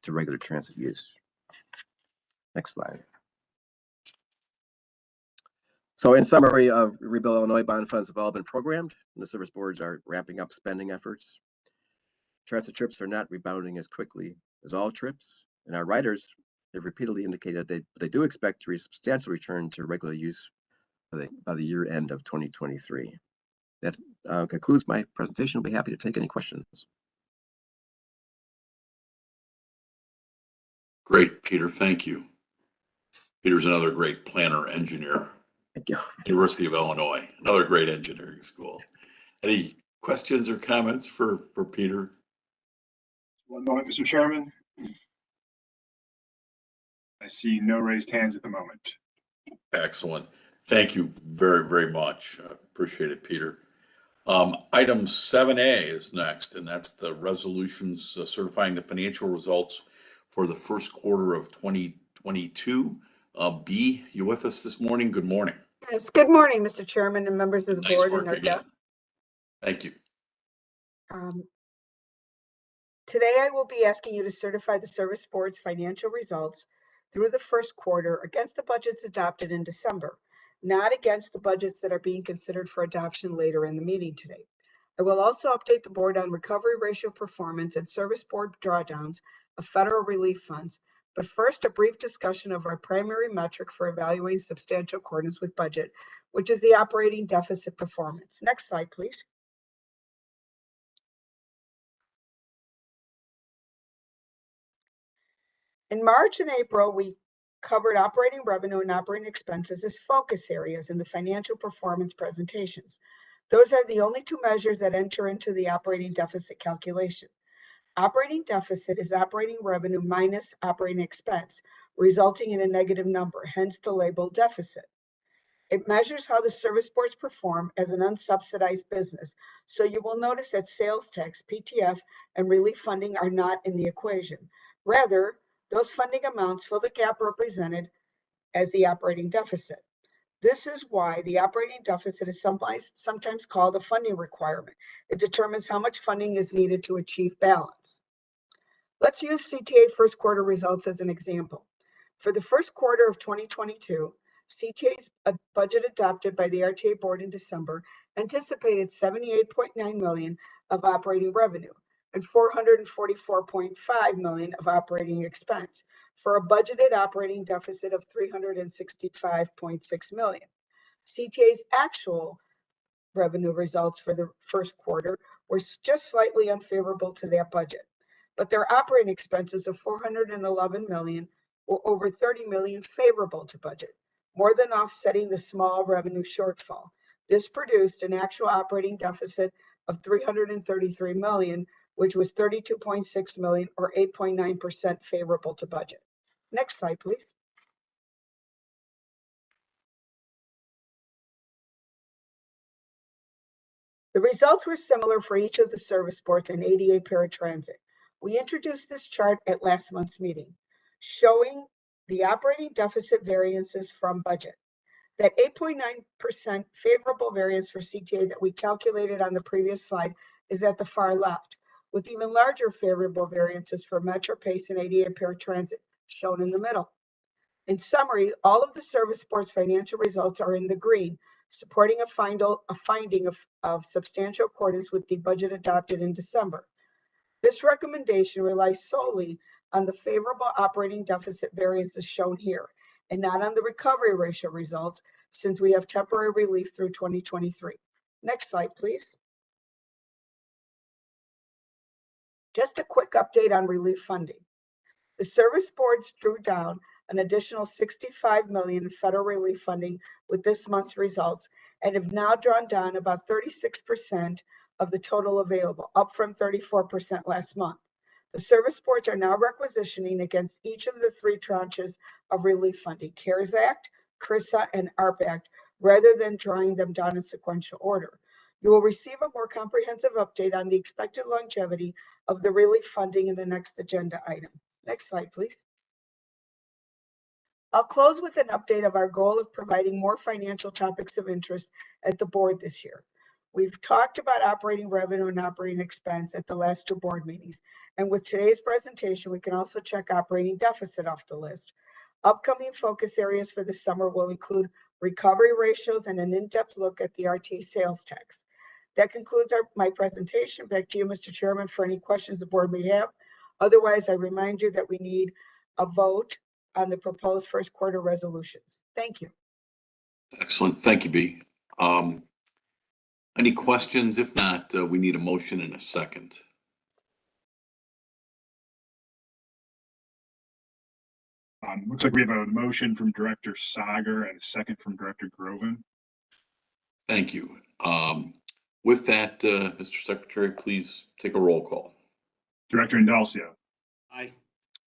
to regular transit use. Next slide. So in summary, Rebuild Illinois bond funds have all been programmed, and the service boards are ramping up spending efforts. Transit trips are not rebounding as quickly as all trips, and our riders have repeatedly indicated they do expect a substantial return to regular use by the year end of 2023. That concludes my presentation. I'll be happy to take any questions. Great, Peter. Thank you. Peter's another great planner, engineer. Thank you. University of Illinois, another great engineering school. Any questions or comments for Peter? One moment, Mr. Chairman. I see no raised hands at the moment. Excellent. Thank you very, very much. Appreciate it, Peter. Item 7A is next, and that's the resolutions certifying the financial results for the first quarter of 2022. B, you with us this morning? Good morning. Yes, good morning, Mr. Chairman and members of the Nice board. work and again. Thank you. Today, I will be asking you to certify the service board's financial results through the first quarter against the budgets adopted in December, not against the budgets that are being considered for adoption later in the meeting today. I will also update the board on recovery ratio performance and service board drawdowns of federal relief funds But first, a brief discussion of our primary metric for evaluating substantial accordance with budget, which is the operating deficit performance. Next slide, please. In March and April, we covered operating revenue and operating expenses as focus areas in the financial performance presentations. Those are the only two measures that enter into the operating deficit calculation. Operating deficit is operating revenue minus operating expense, resulting in a negative number, hence the label deficit. It measures how the service boards perform as an unsubsidized business, so you will notice that sales tax, PTF, and relief funding are not in the equation. Rather, those funding amounts fill the gap represented as the operating deficit. This is why the operating deficit is sometimes called a funding requirement. It determines how much funding is needed to achieve balance. Let's use CTA first quarter results as an example. For the first quarter of 2022, CTA's budget adopted by the RTA board in December anticipated $78.9 million of operating revenue and $444.5 million of operating expense for a budgeted operating deficit of $365.6 million. CTA's actual revenue results for the first quarter were just slightly unfavorable to that budget, but their operating expenses of $411 million were over $30 million favorable to budget, more than offsetting the small revenue shortfall. This produced an actual operating deficit of $333 million, which was $32.6 million or 8.9% favorable to budget. Next slide, please. The results were similar for each of the service boards and ADA paratransit. We introduced this chart at last month's meeting, showing the operating deficit variances from budget. That 8.9% favorable variance for CTA that we calculated on the previous slide is at the far left, with even larger favorable variances for Metro Pace and ADA paratransit shown in the middle. In summary, all of the service board's financial results are in the green, supporting a finding of substantial accordance with the budget adopted in December. This recommendation relies solely on the favorable operating deficit variances shown here, and not on the recovery ratio results, since we have temporary relief through 2023. Next slide, please. Just a quick update on relief funding. The service boards drew down an additional $65 million in federal relief funding with this month's results and have now drawn down about 36% of the total available, up from 34% last month. The service boards are now requisitioning against each of the three tranches of relief funding, CARES Act, CRISA, and ARP Act, rather than drawing them down in sequential order. You will receive a more comprehensive update on the expected longevity of the relief funding in the next agenda item. Next slide, please. I'll close with an update of our goal of providing more financial topics of interest at the board this year. We've talked about operating revenue and operating expense at the last two board meetings. And with today's presentation, we can also check operating deficit off the list. Upcoming focus areas for the summer will include recovery ratios and an in-depth look at the RTA sales tax. That concludes my presentation. Back to you, Mr. Chairman, for any questions the board may have. Otherwise, I remind you that we need a vote on the proposed first quarter resolutions. Thank you. Excellent. Thank you, B. Any questions? If not, we need a motion in a second. Looks like we have a motion from Director Sager and a second from Director Groven. Thank you. With that, Mr. Secretary, please take a roll call. Director Indalcio. Aye.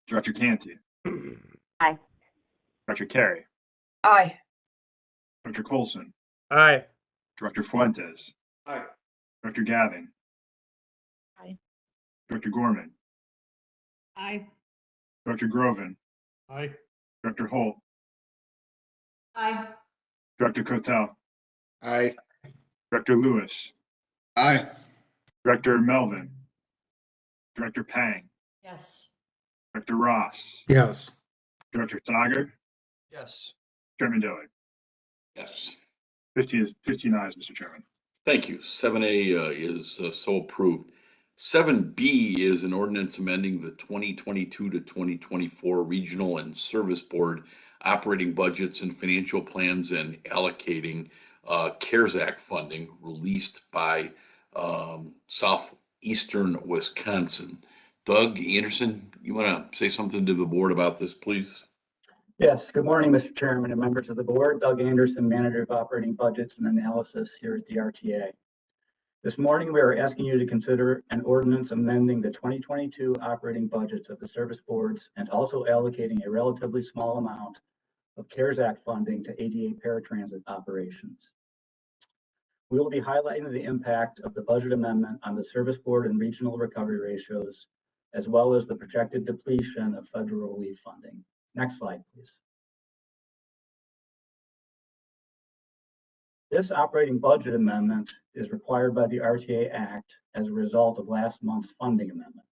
Director Canty. Aye. Director Carey. Aye. Director Colson. Aye. Director Fuentes. Aye. Director Gavin. Aye. Director Gorman. Aye. Director Groven. Aye. Director Holt. Aye. Director Cotel. Aye. Director Lewis. Aye. Director Melvin. Director Pang. Yes. Director Ross. Yes. Director Sager. Yes. Chairman Dilley. Yes. 15 ayes, Mr. Chairman. Thank you. 7A is so approved. 7B is an ordinance amending the 2022 to 2024 Regional and Service Board operating budgets and financial plans and allocating CARES Act funding released by southeastern Wisconsin. Doug Anderson, you want to say something to the board about this, please? Yes, good morning, Mr. Chairman and members of the board. Doug Anderson, Manager of Operating Budgets and Analysis here at the RTA. This morning, we are asking you to consider an ordinance amending the 2022 operating budgets of the service boards and also allocating a relatively small amount of CARES Act funding to ADA paratransit operations. We will be highlighting the impact of the budget amendment on the service board and regional recovery ratios, as well as the projected depletion of federal relief funding. Next slide, please. This operating budget amendment is required by the RTA Act as a result of last month's funding amendment,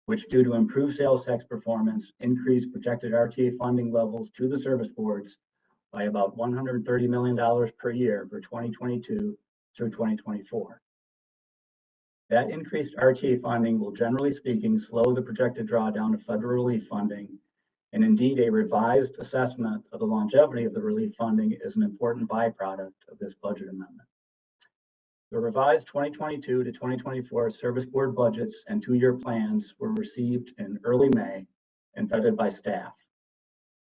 which, due to improved sales tax performance, increased projected RTA funding levels to the service boards by about $130 million per year for 2022 through 2024. That increased RTA funding will, generally speaking, slow the projected drawdown of federal relief funding, and indeed a revised assessment of the longevity of the relief funding is an important byproduct of this budget amendment. The revised 2022 to 2024 service board budgets and two-year plans were received in early May and vetted by staff.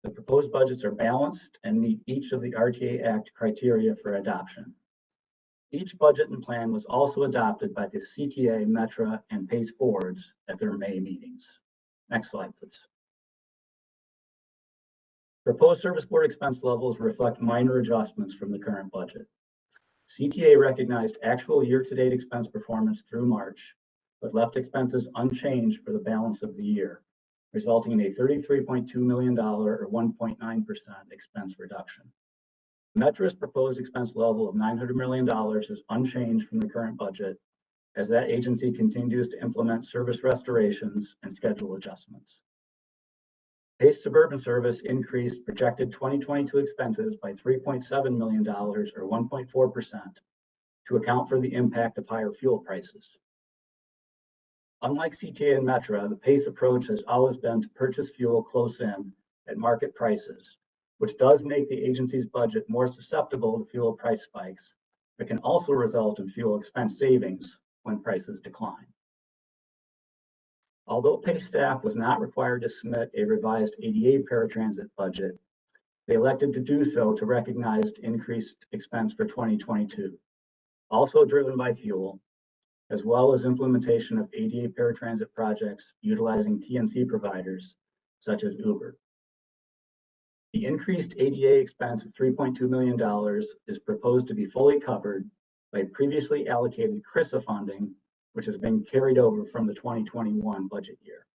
The proposed budgets are balanced and meet each of the RTA Act criteria for adoption. Each budget and plan was also adopted by the CTA, Metra, and PACE boards at their May meetings. Next slide, please. Proposed service board expense levels reflect minor adjustments from the current budget. CTA recognized actual year-to-date expense performance through March, but left expenses unchanged for the balance of the year, resulting in a $33.2 million or 1.9% expense reduction. Metra's proposed expense level of $900 million is unchanged from the current budget, as that agency continues to implement service restorations and schedule adjustments. PACE Suburban Service increased projected 2022 expenses by $3.7 million or 1.4% to account for the impact of higher fuel prices. Unlike CTA and Metra, the PACE approach has always been to purchase fuel close in at market prices, which does make the agency's budget more susceptible to fuel price spikes, but can also result in fuel expense savings when prices decline. Although PACE staff was not required to submit a revised ADA paratransit budget, they elected to do so to recognize increased expense for 2022, also driven by fuel, as well as implementation of ADA paratransit projects utilizing TNC providers such as Uber. The increased ADA expense of $3.2 million is proposed to be fully covered by previously allocated CRISA funding, which has been carried over from the 2021 budget year.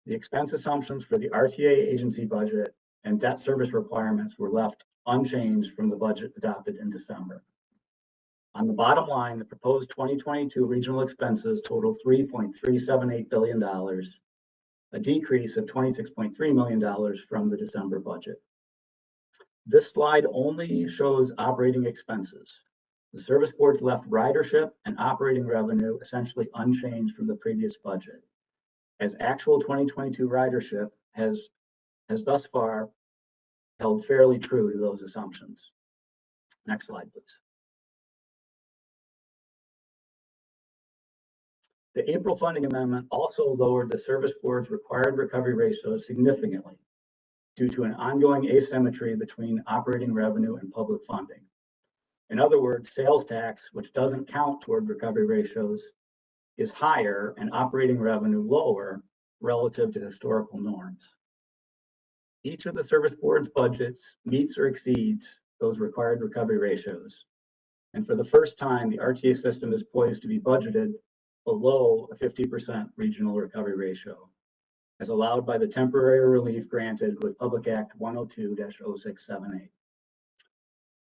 The expense assumptions for the RTA agency budget and debt service requirements were left unchanged from the budget adopted in December. On the bottom line, the proposed 2022 regional expenses total $3.378 billion, a decrease of $26.3 million from the December budget. This slide only shows operating expenses. The service boards left ridership and operating revenue essentially unchanged from the previous budget, as actual 2022 ridership has thus far held fairly true to those assumptions. Next slide, please. The April funding amendment also lowered the service board's required recovery ratios significantly due to an ongoing asymmetry between operating revenue and public funding. In other words, sales tax, which doesn't count toward recovery ratios, is higher and operating revenue lower relative to historical norms. Each of the service board's budgets meets or exceeds those required recovery ratios. And for the first time, the RTA system is poised to be budgeted below a 50% regional recovery ratio, as allowed by the temporary relief granted with Public Act 102-0678.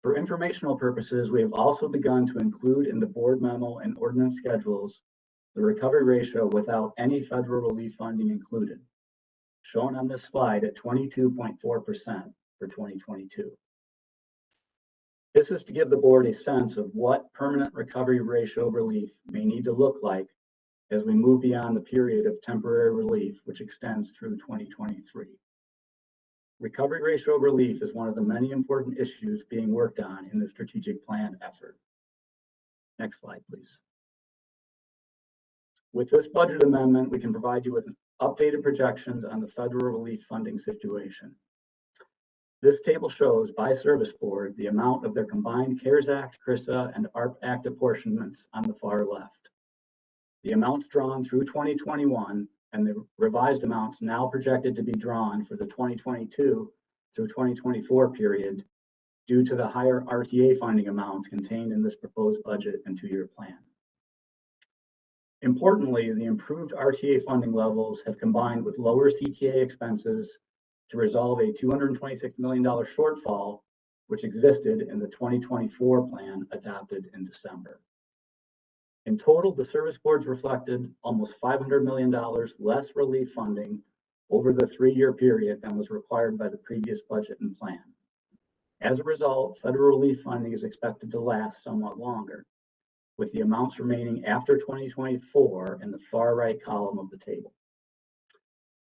For informational purposes, we have also begun to include in the board memo and ordinance schedules the recovery ratio without any federal relief funding included, shown on this slide at 22.4% for 2022. This is to give the board a sense of what permanent recovery ratio relief may need to look like as we move beyond the period of temporary relief, which extends through 2023. Recovery ratio relief is one of the many important issues being worked on in the strategic plan effort. Next slide, please. With this budget amendment, we can provide you with updated projections on the federal relief funding situation. This table shows by service board the amount of their combined CARES Act, CRISA, and ARP Act apportionments on the far left. The amounts drawn through 2021 and the revised amounts now projected to be drawn for the 2022 through 2024 period due to the higher RTA funding amounts contained in this proposed budget and two-year plan. Importantly, the improved RTA funding levels have combined with lower CTA expenses to resolve a $226 million shortfall, which existed in the 2024 plan adopted in December. In total, the service boards reflected almost $500 million less relief funding over the three-year period than was required by the previous budget and plan. As a result, federal relief funding is expected to last somewhat longer, with the amounts remaining after 2024 in the far right column of the table.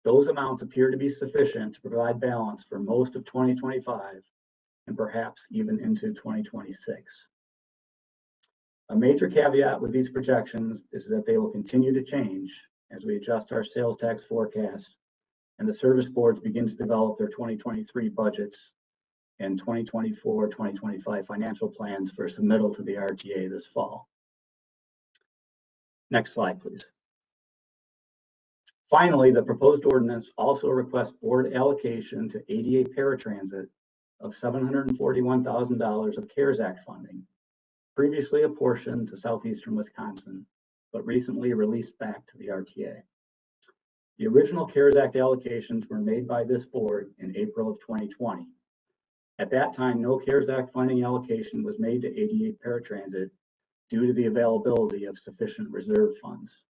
Those amounts appear to be sufficient to provide balance for most of 2025 and perhaps even into 2026. A major caveat with these projections is that they will continue to change as we adjust our sales tax forecast and the service boards begin to develop their 2023 budgets and 2024-2025 financial plans for submittal to the RTA this fall. Next slide, please. Finally, the proposed ordinance also requests board allocation to ADA paratransit of $741,000 of CARES Act funding, previously apportioned to southeastern Wisconsin, but recently released back to the RTA. The original CARES Act allocations were made by this board in April of 2020. At that time, no CARES Act funding allocation was made to ADA paratransit due to the availability of sufficient reserve funds.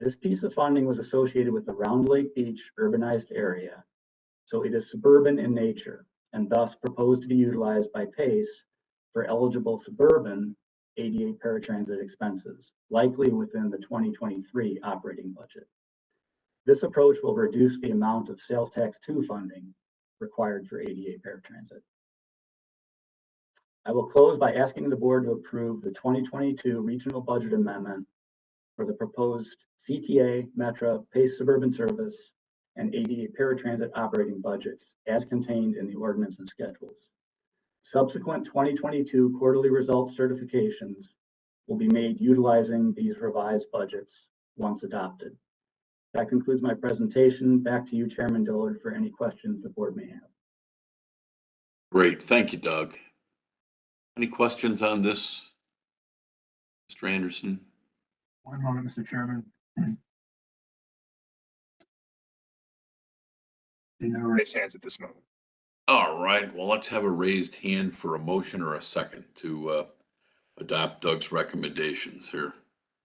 This piece of funding was associated with the Round Lake Beach urbanized area, so it is suburban in nature and thus proposed to be utilized by PACE for eligible suburban ADA paratransit expenses, likely within the 2023 operating budget. This approach will reduce the amount of sales tax 2 funding required for ADA paratransit. I will close by asking the board to approve the 2022 regional budget amendment for the proposed CTA, Metra, PACE Suburban Service, and ADA paratransit operating budgets as contained in the ordinance and schedules. Subsequent 2022 quarterly results certifications will be made utilizing these revised budgets once adopted. That concludes my presentation. Back to you, Chairman Dillard, for any questions the board may have. Great. Thank you, Doug. Any questions on this, Mr. Anderson? One moment, Mr. Chairman. No raised hands at this moment. All right. Well, let's have a raised hand for a motion or a second to adopt Doug's recommendations here.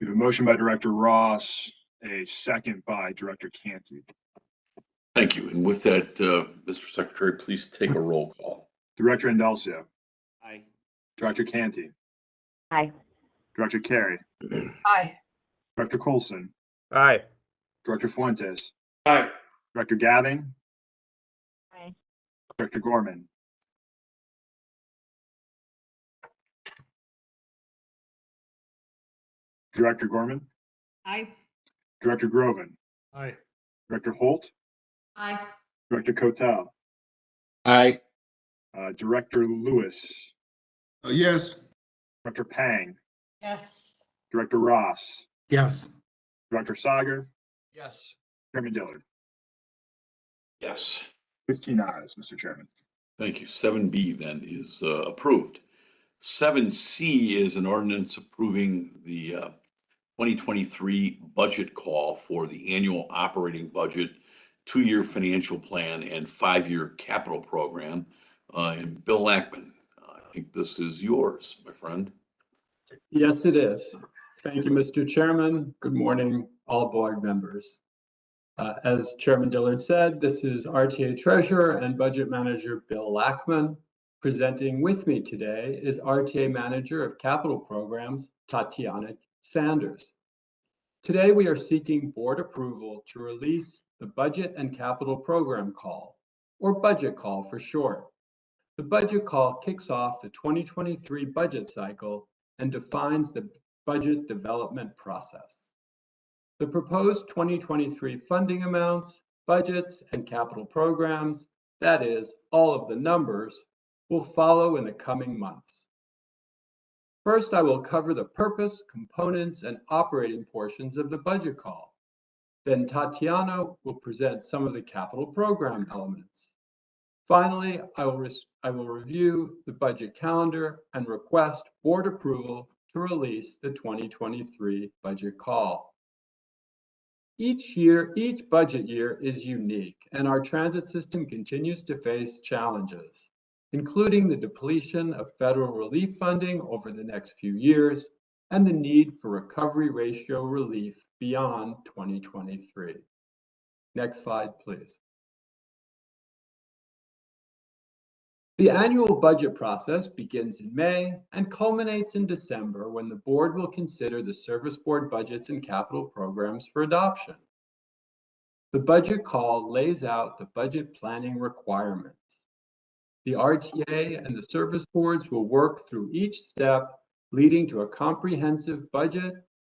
We have a motion by Director Ross, a second by Director Canty. Thank you. And with that, Mr. Secretary, please take a roll call. Director Indelcio. Aye. Director Canty. Aye. Director Carey. Aye. Director Colson. Aye. Director Fuentes. Aye. Director Gavin. Aye. Director Gorman. Director Gorman. Aye. Director Groven. Aye. Director Holt. Aye. Director Kotel. Aye. Director Lewis. Yes. Director Pang. Yes. Director Ross. Yes. Director Sager. Yes. Chairman Dillard. Yes. 15 ayes, Mr. Chairman. Thank you. 7B then is approved. 7C is an ordinance approving the 2023 budget call for the annual operating budget, 2-year financial plan, and 5-year capital program. And Bill Lackman, I think this is yours, my friend. Yes, it is. Thank you, Mr. Chairman. Good morning, all board members. As Chairman Dillard said, this is RTA Treasurer and Budget Manager Bill Lackman. Presenting with me today is RTA Manager of Capital Programs, Tatiana Sanders. Today, we are seeking board approval to release the Budget and Capital Program Call, or Budget Call for short. The Budget Call kicks off the 2023 budget cycle and defines the budget development process. The proposed 2023 funding amounts, budgets, and capital programs, that is, all of the numbers, will follow in the coming months. First, I will cover the purpose, components, and operating portions of the budget call. Then Tatiana will present some of the capital program elements. Finally, I will review the budget calendar and request board approval to release the 2023 budget call. Each budget year is unique, and our transit system continues to face challenges, including the depletion of federal relief funding over the next few years and the need for recovery ratio relief beyond 2023. Next slide, please. The annual budget process begins in May and culminates in December when the board will consider the service board budgets and capital programs for adoption. The budget call lays out the budget planning requirements. The RTA and the service boards will work through each step, leading to a comprehensive budget,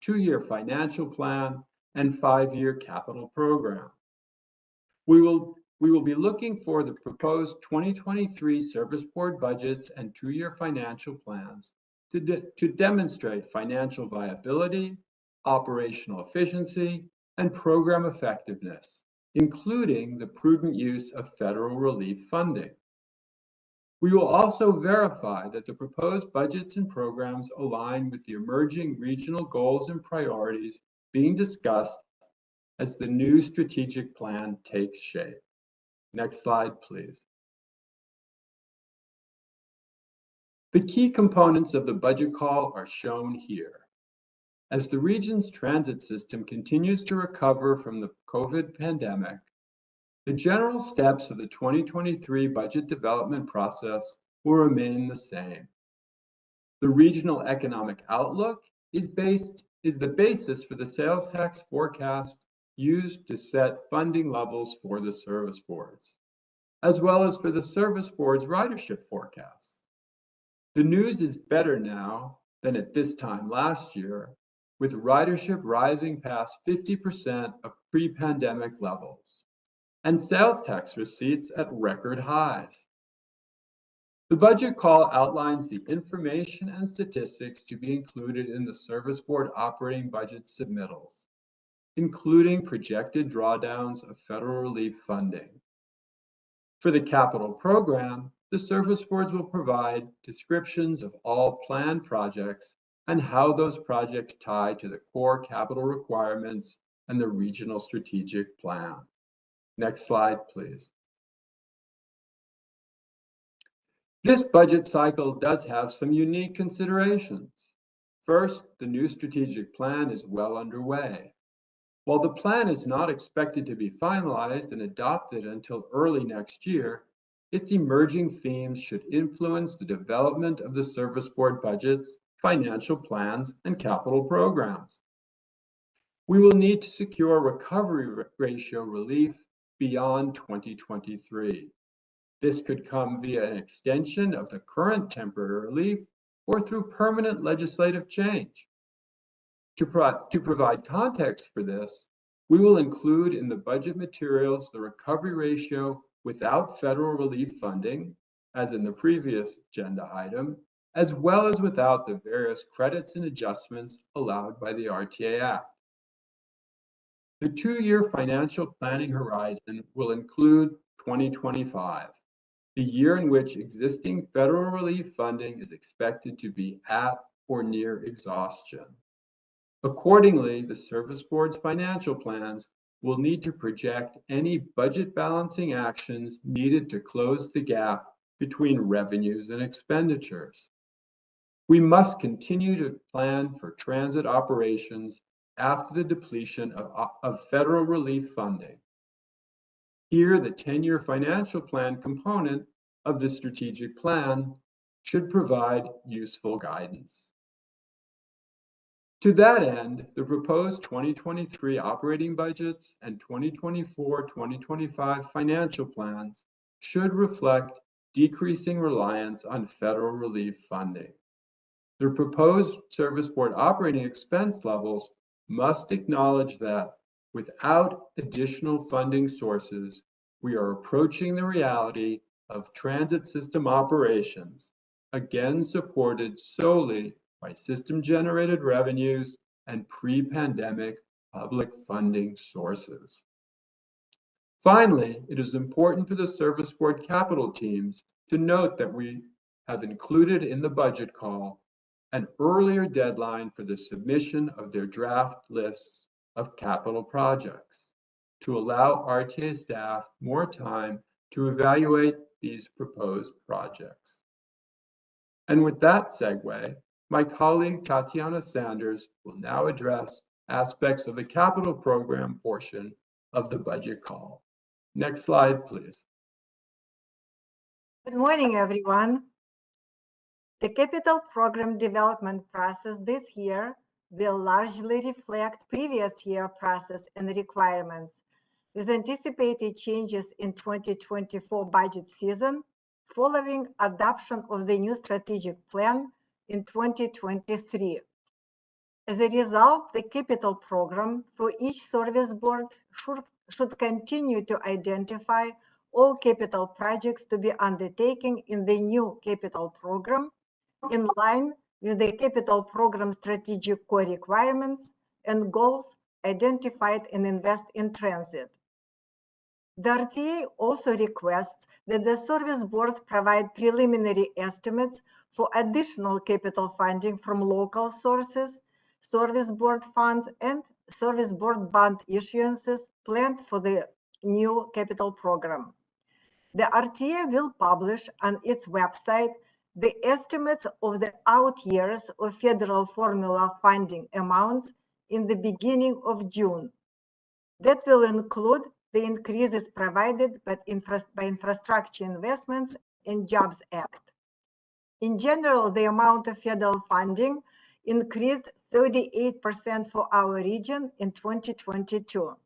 2-year financial plan, and 5-year capital program. We will be looking for the proposed 2023 service board budgets and 2-year financial plans to demonstrate financial viability, operational efficiency, and program effectiveness, including the prudent use of federal relief funding. We will also verify that the proposed budgets and programs align with the emerging regional goals and priorities being discussed as the new strategic plan takes shape. Next slide, please. The key components of the budget call are shown here. As the region's transit system continues to recover from the COVID pandemic, the general steps of the 2023 budget development process will remain the same. The regional economic outlook is the basis for the sales tax forecast used to set funding levels for the service boards, as well as for the service board's ridership forecasts. The news is better now than at this time last year, with ridership rising past 50% of pre-pandemic levels, and sales tax receipts at record highs. The budget call outlines the information and statistics to be included in the service board operating budget submittals, including projected drawdowns of federal relief funding. For the capital program, the service boards will provide descriptions of all planned projects and how those projects tie to the core capital requirements and the regional strategic plan. Next slide, please. This budget cycle does have some unique considerations. First, the new strategic plan is well underway. While the plan is not expected to be finalized and adopted until early next year, its emerging themes should influence the development of the service board budgets, financial plans, and capital programs. We will need to secure recovery ratio relief beyond 2023. This could come via an extension of the current temporary relief or through permanent legislative change. To provide context for this, we will include in the budget materials the recovery ratio without federal relief funding, as in the previous agenda item, as well as without the various credits and adjustments allowed by the RTA Act. The 2-year financial planning horizon will include 2025, the year in which existing federal relief funding is expected to be at or near exhaustion. Accordingly, the service board's financial plans will need to project any budget balancing actions needed to close the gap between revenues and expenditures. We must continue to plan for transit operations after the depletion of federal relief funding. Here, the 10-year financial plan component of the strategic plan should provide useful guidance. To that end, the proposed 2023 operating budgets and 2024-2025 financial plans should reflect decreasing reliance on federal relief funding. The proposed Service Board operating expense levels must acknowledge that without additional funding sources, we are approaching the reality of transit system operations, again supported solely by system-generated revenues and pre-pandemic public funding sources. Finally, it is important for the Service Board capital teams to note that we have included in the budget call an earlier deadline for the submission of their draft lists of capital projects to allow RTA staff more time to evaluate these proposed projects. And with that segue, my colleague Tatiana Sanders will now address aspects of the capital program portion of the budget call. Next slide, please. Good morning, everyone. The capital program development process this year will largely reflect previous year process and requirements, with anticipated changes in 2024 budget season following adoption of the new strategic plan in 2023. As a result, the capital program for each service board should continue to identify all capital projects to be undertaken in the new capital program in line with the capital program strategic core requirements and goals identified in Invest in Transit. The RTA also requests that the service boards provide preliminary estimates for additional capital funding from local sources, service board funds, and service board bond issuances planned for the new capital program. The RTA will publish on its website the estimates of the out years of federal formula funding amounts in the beginning of June. That will include the increases provided by Infrastructure Investments and Jobs Act. In general, the amount of federal funding increased 38% for our region in 2022.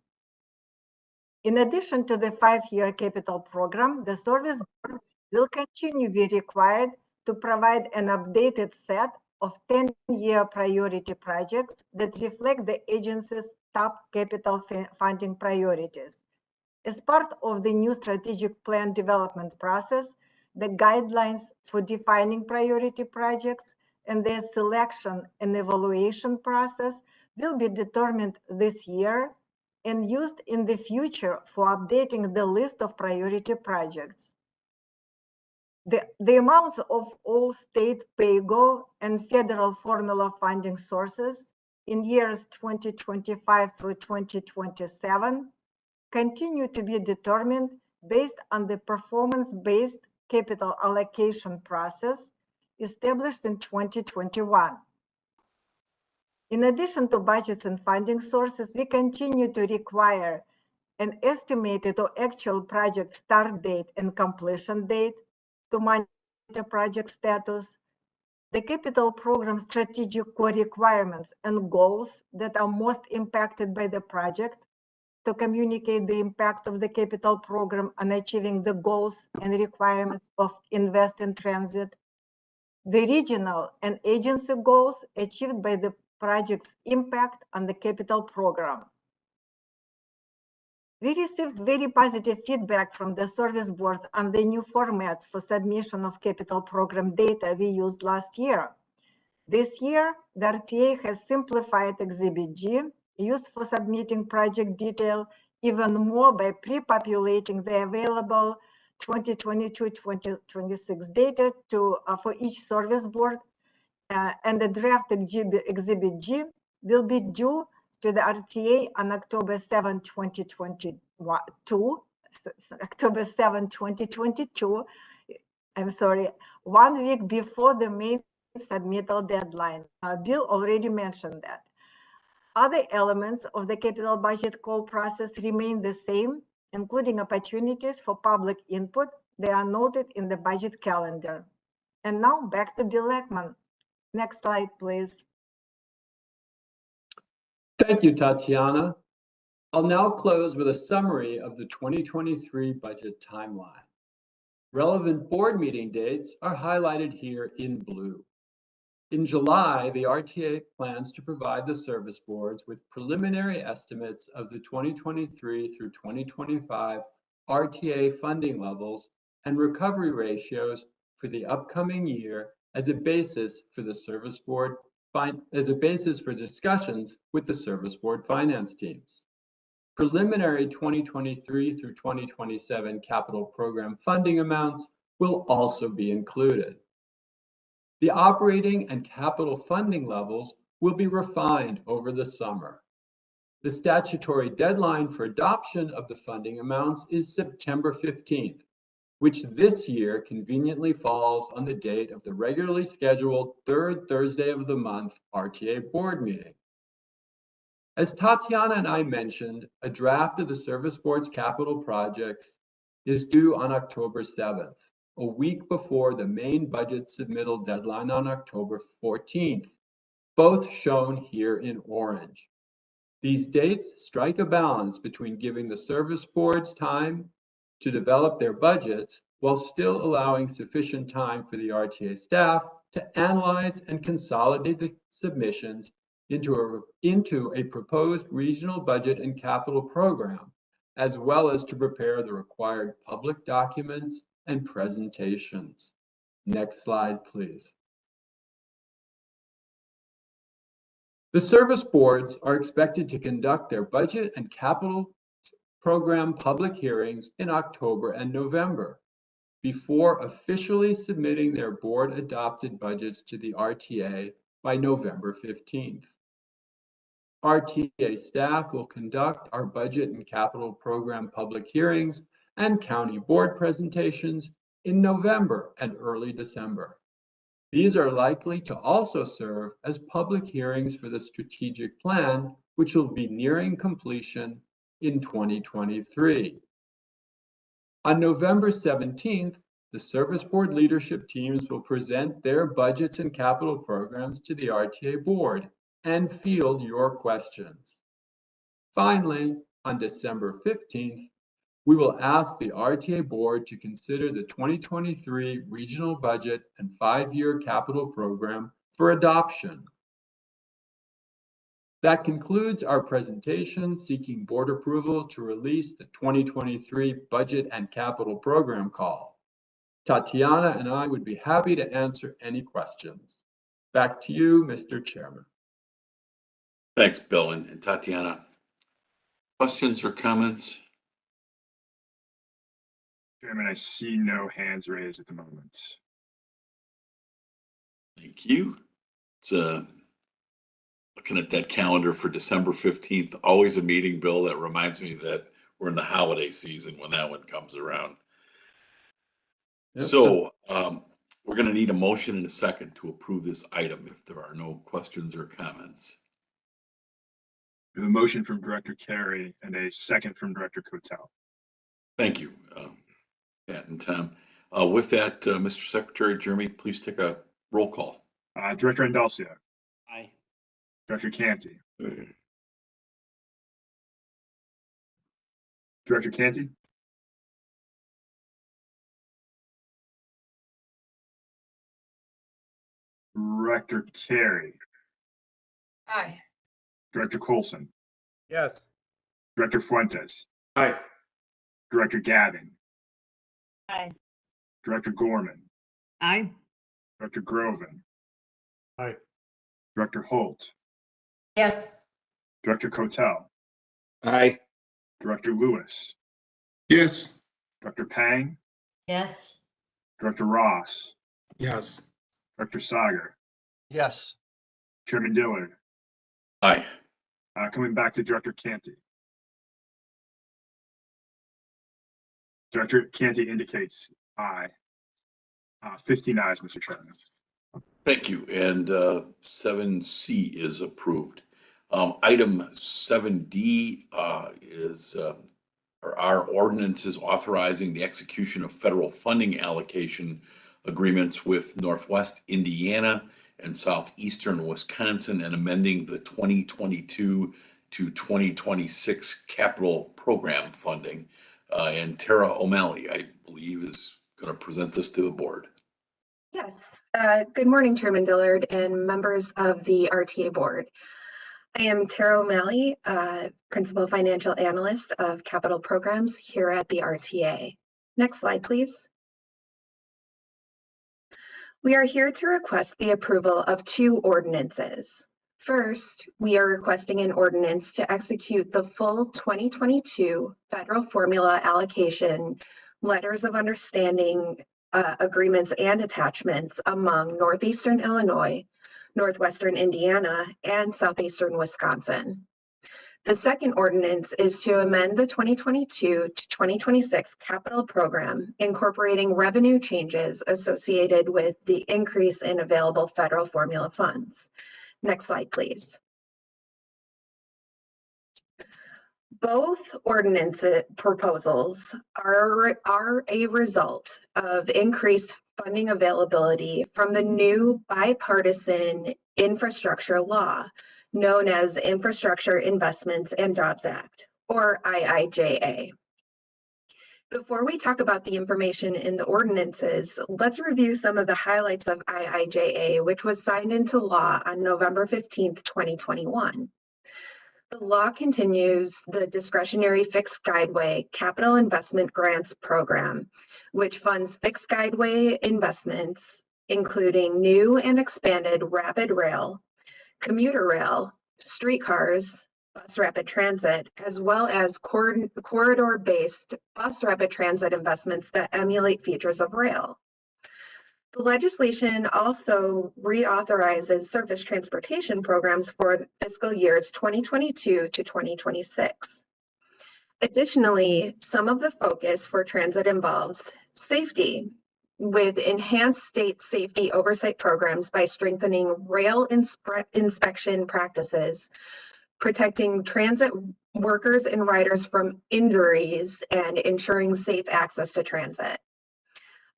In addition to the 5-year capital program, the service board will continue to be required to provide an updated set of 10-year priority projects that reflect the agency's top capital funding priorities. As part of the new strategic plan development process, the guidelines for defining priority projects and their selection and evaluation process will be determined this year and used in the future for updating the list of priority projects. The amounts of all state pay-go and federal formula funding sources in years 2025 through 2027 continue to be determined based on the performance-based capital allocation process established in 2021. In addition to budgets and funding sources, we continue to require an estimated or actual project start date and completion date to monitor project status, the capital program strategic core requirements and goals that are most impacted by the project, to communicate the impact of the capital program on achieving the goals and requirements of Invest in Transit, the regional and agency goals achieved by the project's impact on the capital program. We received very positive feedback from the service boards on the new formats for submission of capital program data we used last year. This year, the RTA has simplified Exhibit G, used for submitting project detail, even more by pre-populating the available 2022-2026 data for each service board, and the draft Exhibit G will be due to the RTA on October 7, 2022. October 7, 2022. I'm sorry, 1 week before the May submittal deadline. Bill already mentioned that. Other elements of the capital budget call process remain the same, including opportunities for public input They are noted in the budget calendar. And now back to Bill Ekman. Next slide, please. Thank you, Tatiana. I'll now close with a summary of the 2023 budget timeline. Relevant board meeting dates are highlighted here in blue. In July, the RTA plans to provide the service boards with preliminary estimates of the 2023 through 2025 RTA funding levels and recovery ratios for the upcoming year as a basis for the service board for discussions with the service board finance teams. Preliminary 2023 through 2027 capital program funding amounts will also be included. The operating and capital funding levels will be refined over the summer. The statutory deadline for adoption of the funding amounts is September 15th, which this year conveniently falls on the date of the regularly scheduled third Thursday of the month RTA board meeting. As Tatiana and I mentioned, a draft of the service board's capital projects is due on October 7th, a week before the main budget submittal deadline on October 14th, both shown here in orange. These dates strike a balance between giving the service boards time to develop their budgets while still allowing sufficient time for the RTA staff to analyze and consolidate the submissions into a proposed regional budget and capital program, as well as to prepare the required public documents and presentations. Next slide, please. The service boards are expected to conduct their budget and capital program public hearings in October and November before officially submitting their board adopted budgets to the RTA by November 15th. RTA staff will conduct our budget and capital program public hearings and county board presentations in November and early December. These are likely to also serve as public hearings for the strategic plan, which will be nearing completion in 2023. On November 17th, the service board leadership teams will present their budgets and capital programs to the RTA board and field your questions. Finally, on December 15th, we will ask the RTA board to consider the 2023 regional budget and 5-year capital program for adoption. That concludes our presentation seeking board approval to release the 2023 budget and capital program call. Tatiana and I would be happy to answer any questions. Back to you, Mr. Chairman. Thanks, Bill and Tatiana. Questions or comments? Chairman, I see no hands raised at the moment. Thank you. It's looking at that calendar for December 15th, always a meeting, Bill, that reminds me that we're in the holiday season when that one comes around. Yep. So we're going to need a motion and a second to approve this item if there are no questions or comments. We have a motion from Director Carey and a second from Director Kotel. Thank you, Pat and Tom. With that, Mr. Secretary, Jeremy, please take a roll call. Director Andalcia. Aye. Director Canty. Director Canty. Director Carey. Aye. Director Colson. Yes. Director Fuentes. Aye. Director Gavin. Aye. Director Gorman. Aye. Director Groven. Aye. Director Holt. Yes. Director Kotel. Aye. Director Lewis. Yes. Dr. Pang. Yes. Director Ross. Yes. Director Sagar. Yes. Chairman Dillard. Aye. Coming back to Director Canty. Director Canty indicates aye. 15 ayes, Mr. Chairman. Thank you. And 7C is approved. Item 7D is Our ordinance is authorizing the execution of federal funding allocation agreements with Northwest Indiana and Southeastern Wisconsin and amending the 2022 to 2026 capital program funding. And Tara O'Malley, I believe, is going to present this to the board. Yes. Good morning, Chairman Dillard and members of the RTA board. I am Tara O'Malley, Principal Financial Analyst of Capital Programs here at the RTA. Next slide, please. We are here to request the approval of two ordinances. First, we are requesting an ordinance to execute the full 2022 federal formula allocation letters of understanding agreements and attachments among Northeastern Illinois, Northwestern Indiana, and Southeastern Wisconsin. The second ordinance is to amend the 2022 to 2026 capital program, incorporating revenue changes associated with the increase in available federal formula funds. Next slide, please. Both ordinance proposals are a result of increased funding availability from the new Bipartisan Infrastructure Law, known as Infrastructure Investments and Jobs Act, or IIJA. Before we talk about the information in the ordinances, let's review some of the highlights of IIJA, which was signed into law on November 15th, 2021. The law continues the discretionary fixed guideway capital investment grants program, which funds fixed guideway investments, including new and expanded rapid rail, commuter rail, streetcars, bus rapid transit, as well as corridor-based bus rapid transit investments that emulate features of rail. The legislation also reauthorizes surface transportation programs for fiscal years 2022 to 2026. Additionally, some of the focus for transit involves safety, with enhanced state safety oversight programs by strengthening rail inspection practices, protecting transit workers and riders from injuries, and ensuring safe access to transit.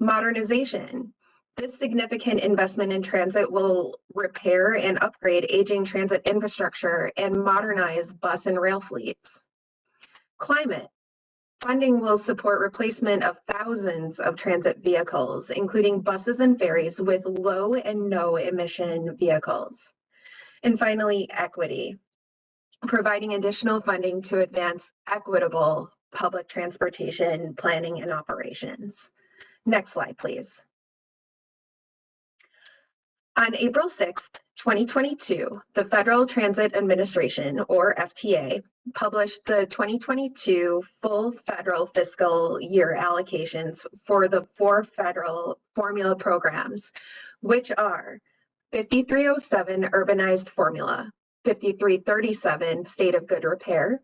Modernization. This significant investment in transit will repair and upgrade aging transit infrastructure and modernize bus and rail fleets. Climate. Funding will support replacement of thousands of transit vehicles, including buses and ferries with low and no emission vehicles. And finally, equity, providing additional funding to advance equitable public transportation planning and operations. Next slide, please. On April 6th, 2022, the Federal Transit Administration, or FTA, published the 2022 full federal fiscal year allocations for the 4 federal formula programs, which are 5307 Urbanized Formula, 5337 State of Good Repair,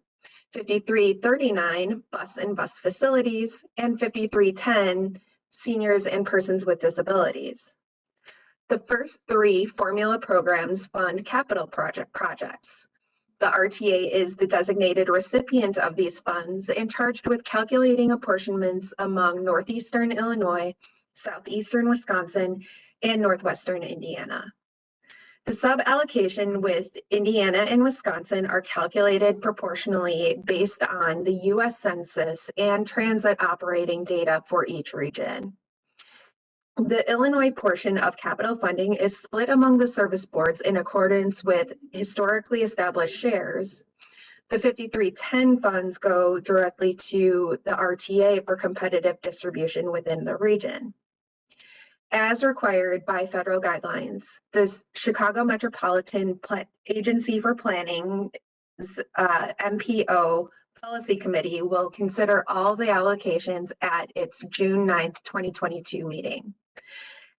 5339 Bus and Bus Facilities, and 5310 Seniors and Persons with Disabilities. The first 3 formula programs fund capital projects. The RTA is the designated recipient of these funds and charged with calculating apportionments among Northeastern Illinois, Southeastern Wisconsin, and Northwestern Indiana. The sub-allocation with Indiana and Wisconsin are calculated proportionally based on the U.S. Census and transit operating data for each region. The Illinois portion of capital funding is split among the service boards in accordance with historically established shares. The 5310 funds go directly to the RTA for competitive distribution within the region. As required by federal guidelines, the Chicago Metropolitan Agency for Planning's MPO Policy Committee will consider all the allocations at its June 9th, 2022 meeting.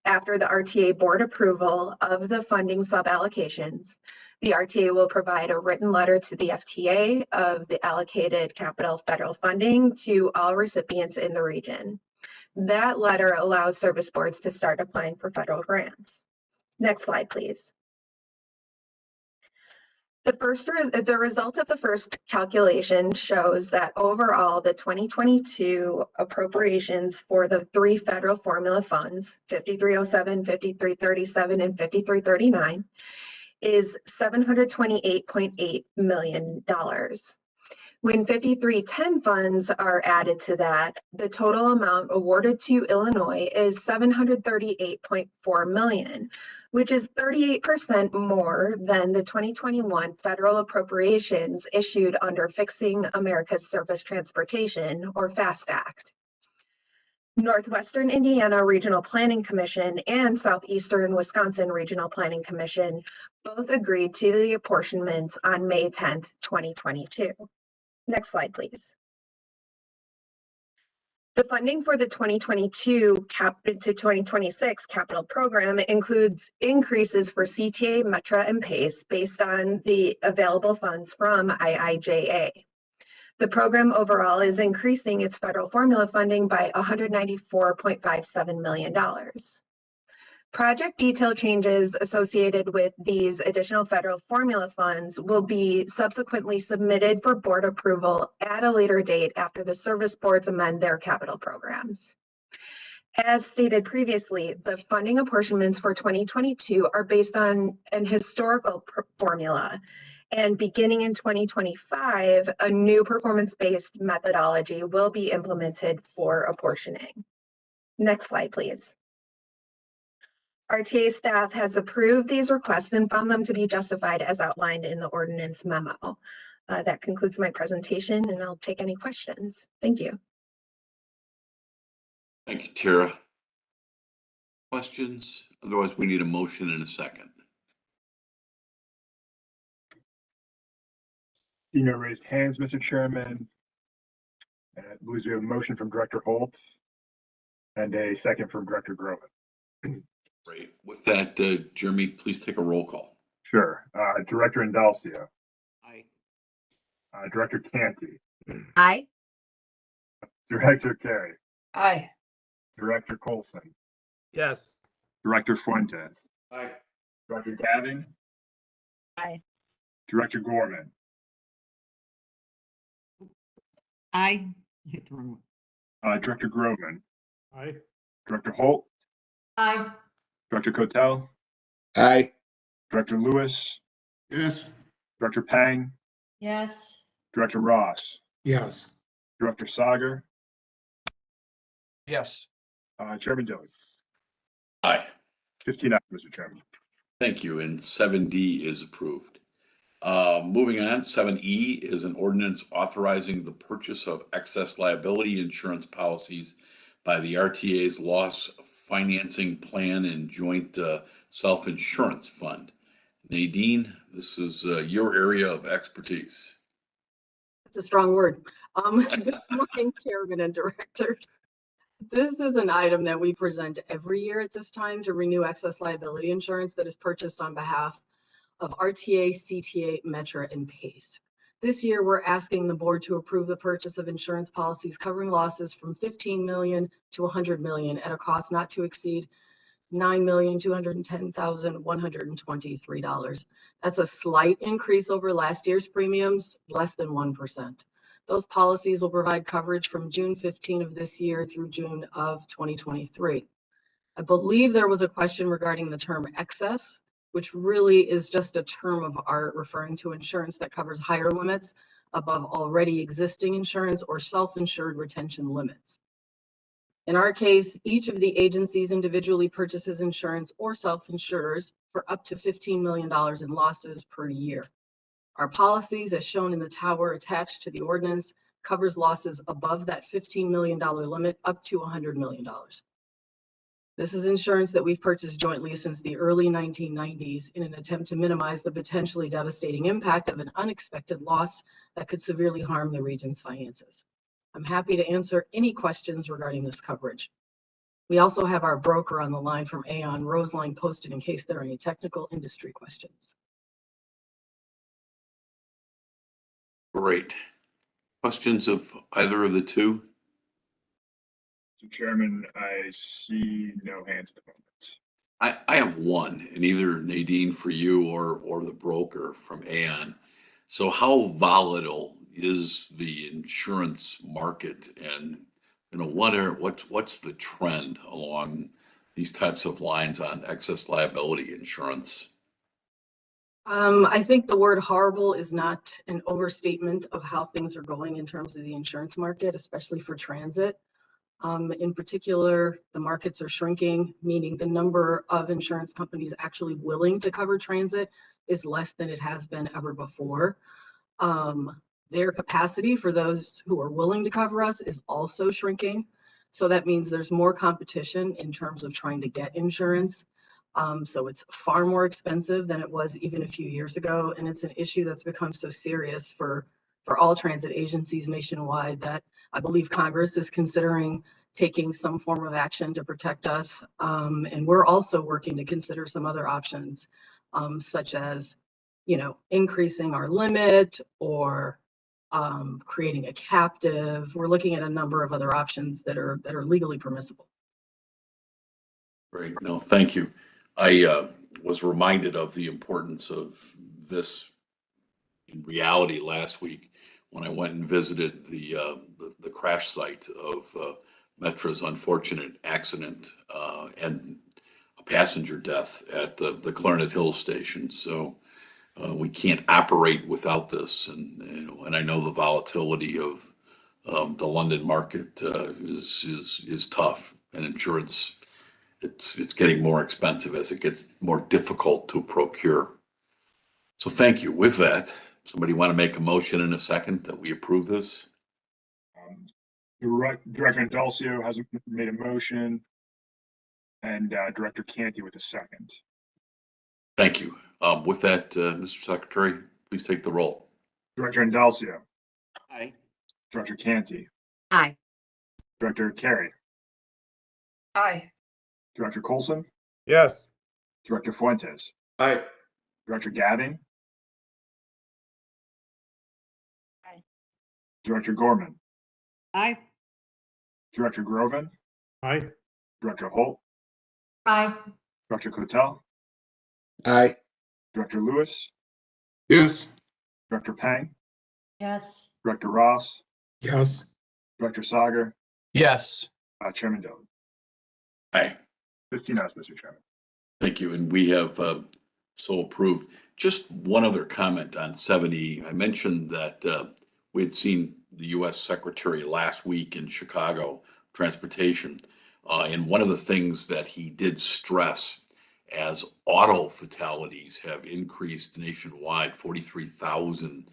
After the RTA board approval of the funding sub-allocations, the RTA will provide a written letter to the FTA of the allocated capital federal funding to all recipients in the region. That letter allows service boards to start applying for federal grants. Next slide, please. The result of the first calculation shows that overall the 2022 appropriations for the three federal formula funds, 5307, 5337, and 5339, is $728.8 million. When 5310 funds are added to that, the total amount awarded to Illinois is $738.4 million, which is 38% more than the 2021 federal appropriations issued under Fixing America's Surface Transportation, or FAST Act. Northwestern Indiana Regional Planning Commission and Southeastern Wisconsin Regional Planning Commission both agreed to the apportionments on May 10th, 2022. Next slide, please. The funding for the 2022 to 2026 capital program includes increases for CTA, Metra, and PACE based on the available funds from IIJA. The program overall is increasing its federal formula funding by $194.57 million. Project detail changes associated with these additional federal formula funds will be subsequently submitted for board approval at a later date after the service boards amend their capital programs. As stated previously, the funding apportionments for 2022 are based on an historical formula, and beginning in 2025, a new performance-based methodology will be implemented for apportioning. Next slide, please. RTA staff has approved these requests and found them to be justified as outlined in the ordinance memo. That concludes my presentation, and I'll take any questions. Thank you. Thank you, Tara. Questions? Otherwise, we need a motion in a second. See no raised hands, Mr. Chairman. And I believe we have a motion from Director Holt and a second from Director Groven. Great. With that, Jeremy, please take a roll call. Sure. Director Indalcio. Aye. Director Canty. Aye. Director Carey. Aye. Director Colson. Yes. Director Fuentes. Aye. Director Gavin. Aye. Director Gorman. Aye. Hit the wrong one. Director Groven. Aye. Director Holt. Aye. Director Kotel. Aye. Director Lewis. Yes. Director Pang. Yes. Director Ross. Yes. Director Sagar. Yes. Chairman Dilley. Aye. 15 ayes, Mr. Chairman. Thank you. And 7D is approved. Moving on, 7E is an ordinance authorizing the purchase of excess liability insurance policies by the RTA's Loss Financing Plan and Joint Self-Insurance Fund. Nadine, this is your area of expertise. It's a strong word. Good morning, Chairman and Directors. This is an item that we present every year at this time to renew excess liability insurance that is purchased on behalf of RTA, CTA, Metra, and PACE. This year, we're asking the board to approve the purchase of insurance policies covering losses from $15 million to $100 million at a cost not to exceed $9,210,123. That's a slight increase over last year's premiums, less than 1%. Those policies will provide coverage from June 15 of this year through June of 2023. I believe there was a question regarding the term excess, which really is just a term of art referring to insurance that covers higher limits above already existing insurance or self-insured retention limits. In our case, each of the agencies individually purchases insurance or self-insures for up to $15 million in losses per year. Our policies, as shown in the tower attached to the ordinance, covers losses above that $15 million limit up to $100 million. This is insurance that we've purchased jointly since the early 1990s in an attempt to minimize the potentially devastating impact of an unexpected loss that could severely harm the region's finances. I'm happy to answer any questions regarding this coverage. We also have our broker on the line from Aon, Roseline, posted in case there are any technical industry questions. Great. Questions of either of the two? Mr. Chairman, I see no hands at the moment. I have one, and either Nadine for you or the broker from Aon. So how volatile is the insurance market, and what's the trend along these types of lines on excess liability insurance? I think the word horrible is not an overstatement of how things are going in terms of the insurance market, especially for transit. In particular, the markets are shrinking, meaning the number of insurance companies actually willing to cover transit is less than it has been ever before. Their capacity for those who are willing to cover us is also shrinking. So that means there's more competition in terms of trying to get insurance. So it's far more expensive than it was even a few years ago. And it's an issue that's become so serious for all transit agencies nationwide that I believe Congress is considering taking some form of action to protect us. And we're also working to consider some other options, such as, increasing our limit or creating a captive. We're looking at a number of other options that are legally permissible. Great. No, thank you. I was reminded of the importance of this in reality last week when I went and visited the crash site of Metra's unfortunate accident and a passenger death at the Clarendon Hills station. So we can't operate without this, and I know the volatility of the London market is tough, and insurance it's getting more expensive as it gets more difficult to procure. So thank you. With that, somebody want to make a motion in a second that we approve this? Director Indulcio has made a motion, and Director Canty with a second. Thank you. With that, Mr. Secretary, please take the roll. Director Indulcio. Aye. Director Canty. Aye. Director Carey. Aye. Director Colson. Yes. Director Fuentes. Aye. Director Gadding. Aye. Director Gorman. Aye. Director Groven. Aye. Director Holt. Aye. Director Kotel. Aye. Director Lewis. Yes. Director Pang. Yes. Director Ross. Yes. Director Sager. Yes. Chairman Dillon. Aye. 15 ayes, Mr. Chairman. Thank you. And we have so approved. Just one other comment on 7E. I mentioned that we had seen the U.S. Secretary last week in Chicago, Transportation. And one of the things that he did stress as auto fatalities have increased nationwide, 43,000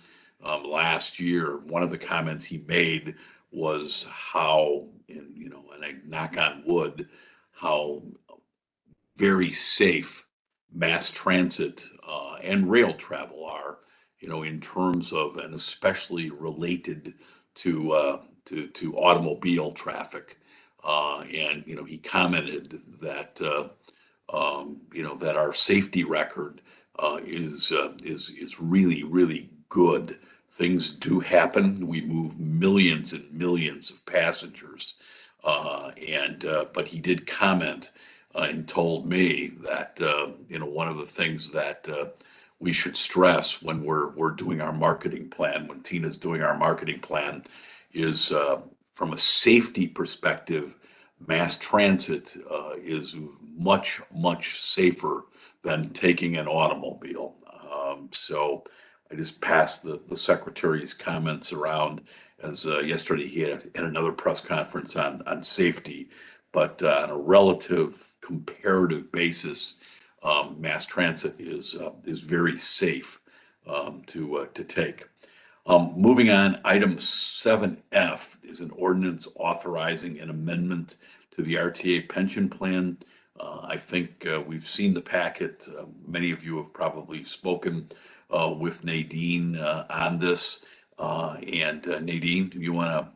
last year. One of the comments he made was how, and I knock on wood, how very safe mass transit and rail travel are, in terms of, and especially related to automobile traffic. And he commented that that our safety record is really, really good. Things do happen. We move millions and millions of passengers, but he did comment and told me that one of the things that we should stress when we're doing our marketing plan, when Tina's doing our marketing plan, is from a safety perspective, mass transit is much, much safer than taking an automobile. So I just passed the secretary's comments around, as yesterday he had another press conference on safety, but on a relative comparative basis, mass transit is very safe to take. Moving on, item 7F is an ordinance authorizing an amendment to the RTA pension plan. I think we've seen the packet. Many of you have probably spoken with Nadine on this. And Nadine, do you want to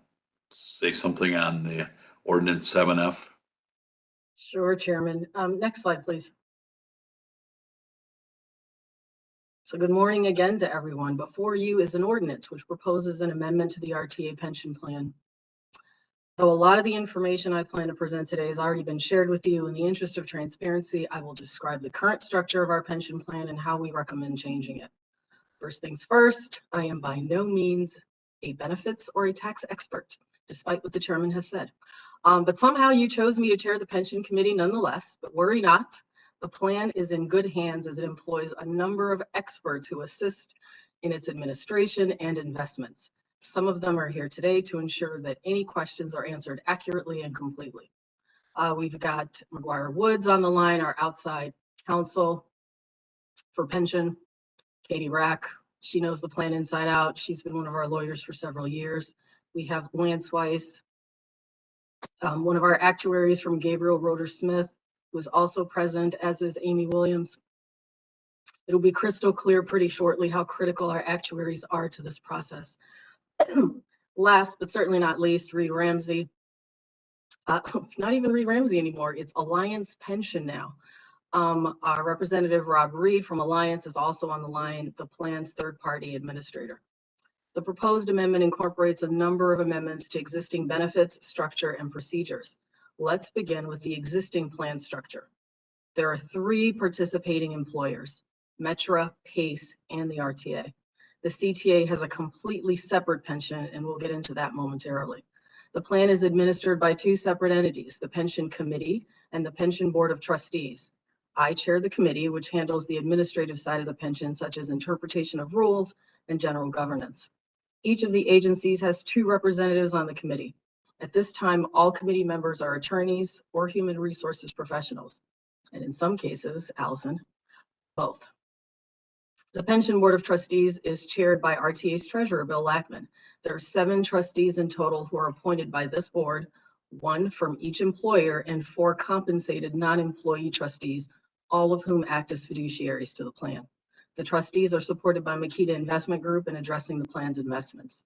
say something on the ordinance 7F? Sure, Chairman. Next slide, please. So good morning again to everyone. Before you is an ordinance which proposes an amendment to the RTA pension plan. Though a lot of the information I plan to present today has already been shared with you, in the interest of transparency, I will describe the current structure of our pension plan and how we recommend changing it. First things first, I am by no means a benefits or a tax expert, despite what the chairman has said. But somehow you chose me to chair the pension committee nonetheless, but worry not. The plan is in good hands as it employs a number of experts who assist in its administration and investments. Some of them are here today to ensure that any questions are answered accurately and completely. We've got McGuire Woods on the line, our outside counsel for pension, Katie Rack. She knows the plan inside out. She's been one of our lawyers for several years. We have Lance Weiss, one of our actuaries from Gabriel Roeder Smith, who is also present, as is Amy Williams. It'll be crystal clear pretty shortly how critical our actuaries are to this process. Last, but certainly not least, Reed Ramsey. It's not even Reed Ramsey anymore. It's Alliance Pension now. Our representative, Rob Reed from Alliance, is also on the line, the plan's third-party administrator. The proposed amendment incorporates a number of amendments to existing benefits, structure, and procedures. Let's begin with the existing plan structure. There are 3 participating employers, Metra, PACE, and the RTA. The CTA has a completely separate pension, and we'll get into that momentarily. The plan is administered by 2 separate entities, the Pension Committee and the Pension Board of Trustees. I chair the committee, which handles the administrative side of the pension, such as interpretation of rules and general governance. Each of the agencies has 2 representatives on the committee. At this time, all committee members are attorneys or human resources professionals, and in some cases, Allison, both. The Pension Board of Trustees is chaired by RTA's treasurer, Bill Lackman. There are 7 trustees in total who are appointed by this board, 1 from each employer and 4 compensated non-employee trustees, all of whom act as fiduciaries to the plan. The trustees are supported by Makita Investment Group in addressing the plan's investments.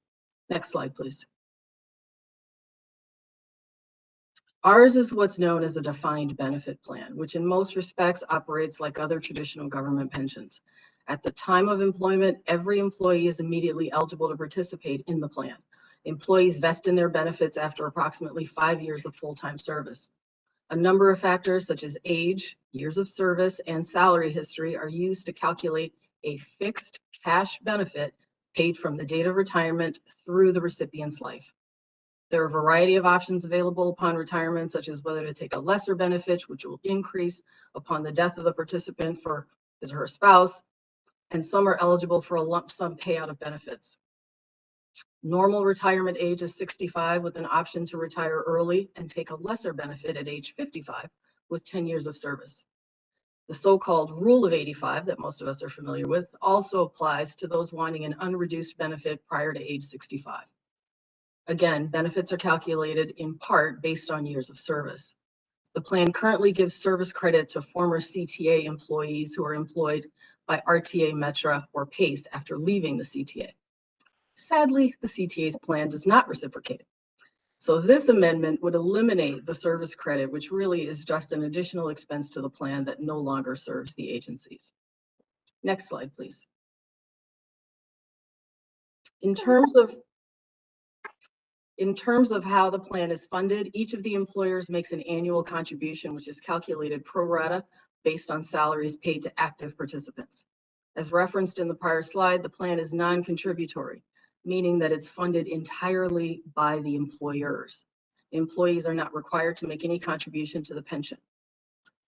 Next slide, please. Ours is what's known as a defined benefit plan, which in most respects operates like other traditional government pensions. At the time of employment, every employee is immediately eligible to participate in the plan. Employees vest in their benefits after approximately 5 years of full-time service. A number of factors such as age, years of service, and salary history are used to calculate a fixed cash benefit paid from the date of retirement through the recipient's life. There are a variety of options available upon retirement, such as whether to take a lesser benefit, which will increase upon the death of the participant for his or her spouse, and some are eligible for a lump sum payout of benefits. Normal retirement age is 65 with an option to retire early and take a lesser benefit at age 55 with 10 years of service. The so-called rule of 85 that most of us are familiar with also applies to those wanting an unreduced benefit prior to age 65. Again, benefits are calculated in part based on years of service. The plan currently gives service credit to former CTA employees who are employed by RTA, Metra, or PACE after leaving the CTA. Sadly, the CTA's plan does not reciprocate. So this amendment would eliminate the service credit, which really is just an additional expense to the plan that no longer serves the agencies. Next slide, please. In terms of how the plan is funded, each of the employers makes an annual contribution, which is calculated pro rata based on salaries paid to active participants. As referenced in the prior slide, the plan is non-contributory, meaning that it's funded entirely by the employers. Employees are not required to make any contribution to the pension.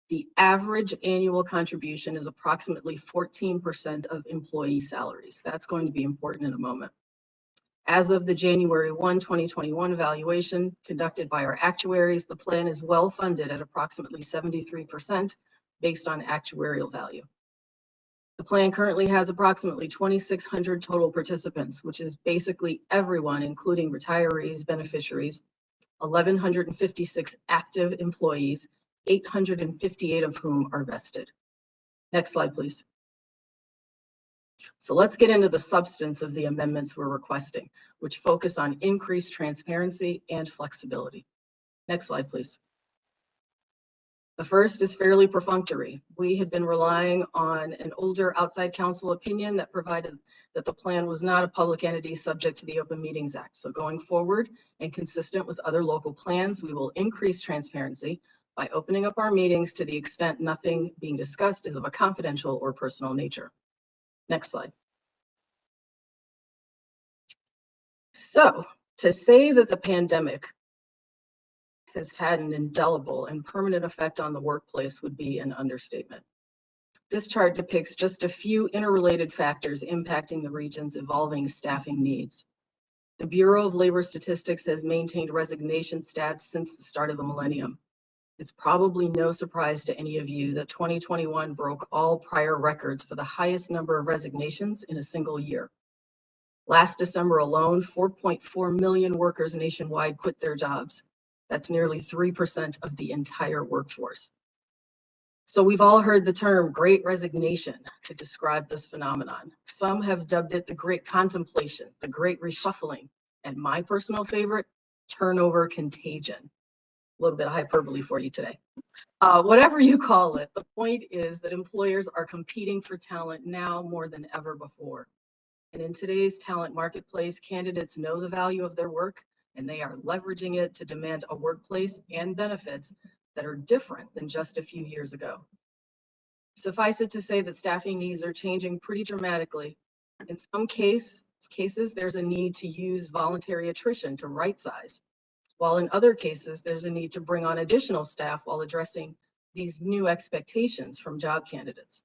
The average annual contribution is approximately 14% of employee salaries. That's going to be important in a moment. As of the January 1, 2021 evaluation conducted by our actuaries, the plan is well funded at approximately 73% based on actuarial value. The plan currently has approximately 2,600 total participants, which is basically everyone, including retirees, beneficiaries, 1,156 active employees, 858 of whom are vested. Next slide, please. So let's get into the substance of the amendments we're requesting, which focus on increased transparency and flexibility. Next slide, please. The first is fairly perfunctory. We had been relying on an older outside counsel opinion that provided that the plan was not a public entity subject to the Open Meetings Act. So going forward and consistent with other local plans, we will increase transparency by opening up our meetings to the extent nothing being discussed is of a confidential or personal nature. Next slide. So to say that the pandemic has had an indelible and permanent effect on the workplace would be an understatement. This chart depicts just a few interrelated factors impacting the region's evolving staffing needs. The Bureau of Labor Statistics has maintained resignation stats since the start of the millennium. It's probably no surprise to any of you that 2021 broke all prior records for the highest number of resignations in a single year. Last December alone, 4.4 million workers nationwide quit their jobs. That's nearly 3% of the entire workforce. So we've all heard the term Great Resignation to describe this phenomenon. Some have dubbed it the Great Contemplation, the Great Reshuffling, and my personal favorite, turnover contagion. A little bit of hyperbole for you today. Whatever you call it, the point is that employers are competing for talent now more than ever before. And in today's talent marketplace, candidates know the value of their work, and they are leveraging it to demand a workplace and benefits that are different than just a few years ago. Suffice it to say that staffing needs are changing pretty dramatically. In some cases, there's a need to use voluntary attrition to right size, while in other cases, there's a need to bring on additional staff while addressing these new expectations from job candidates.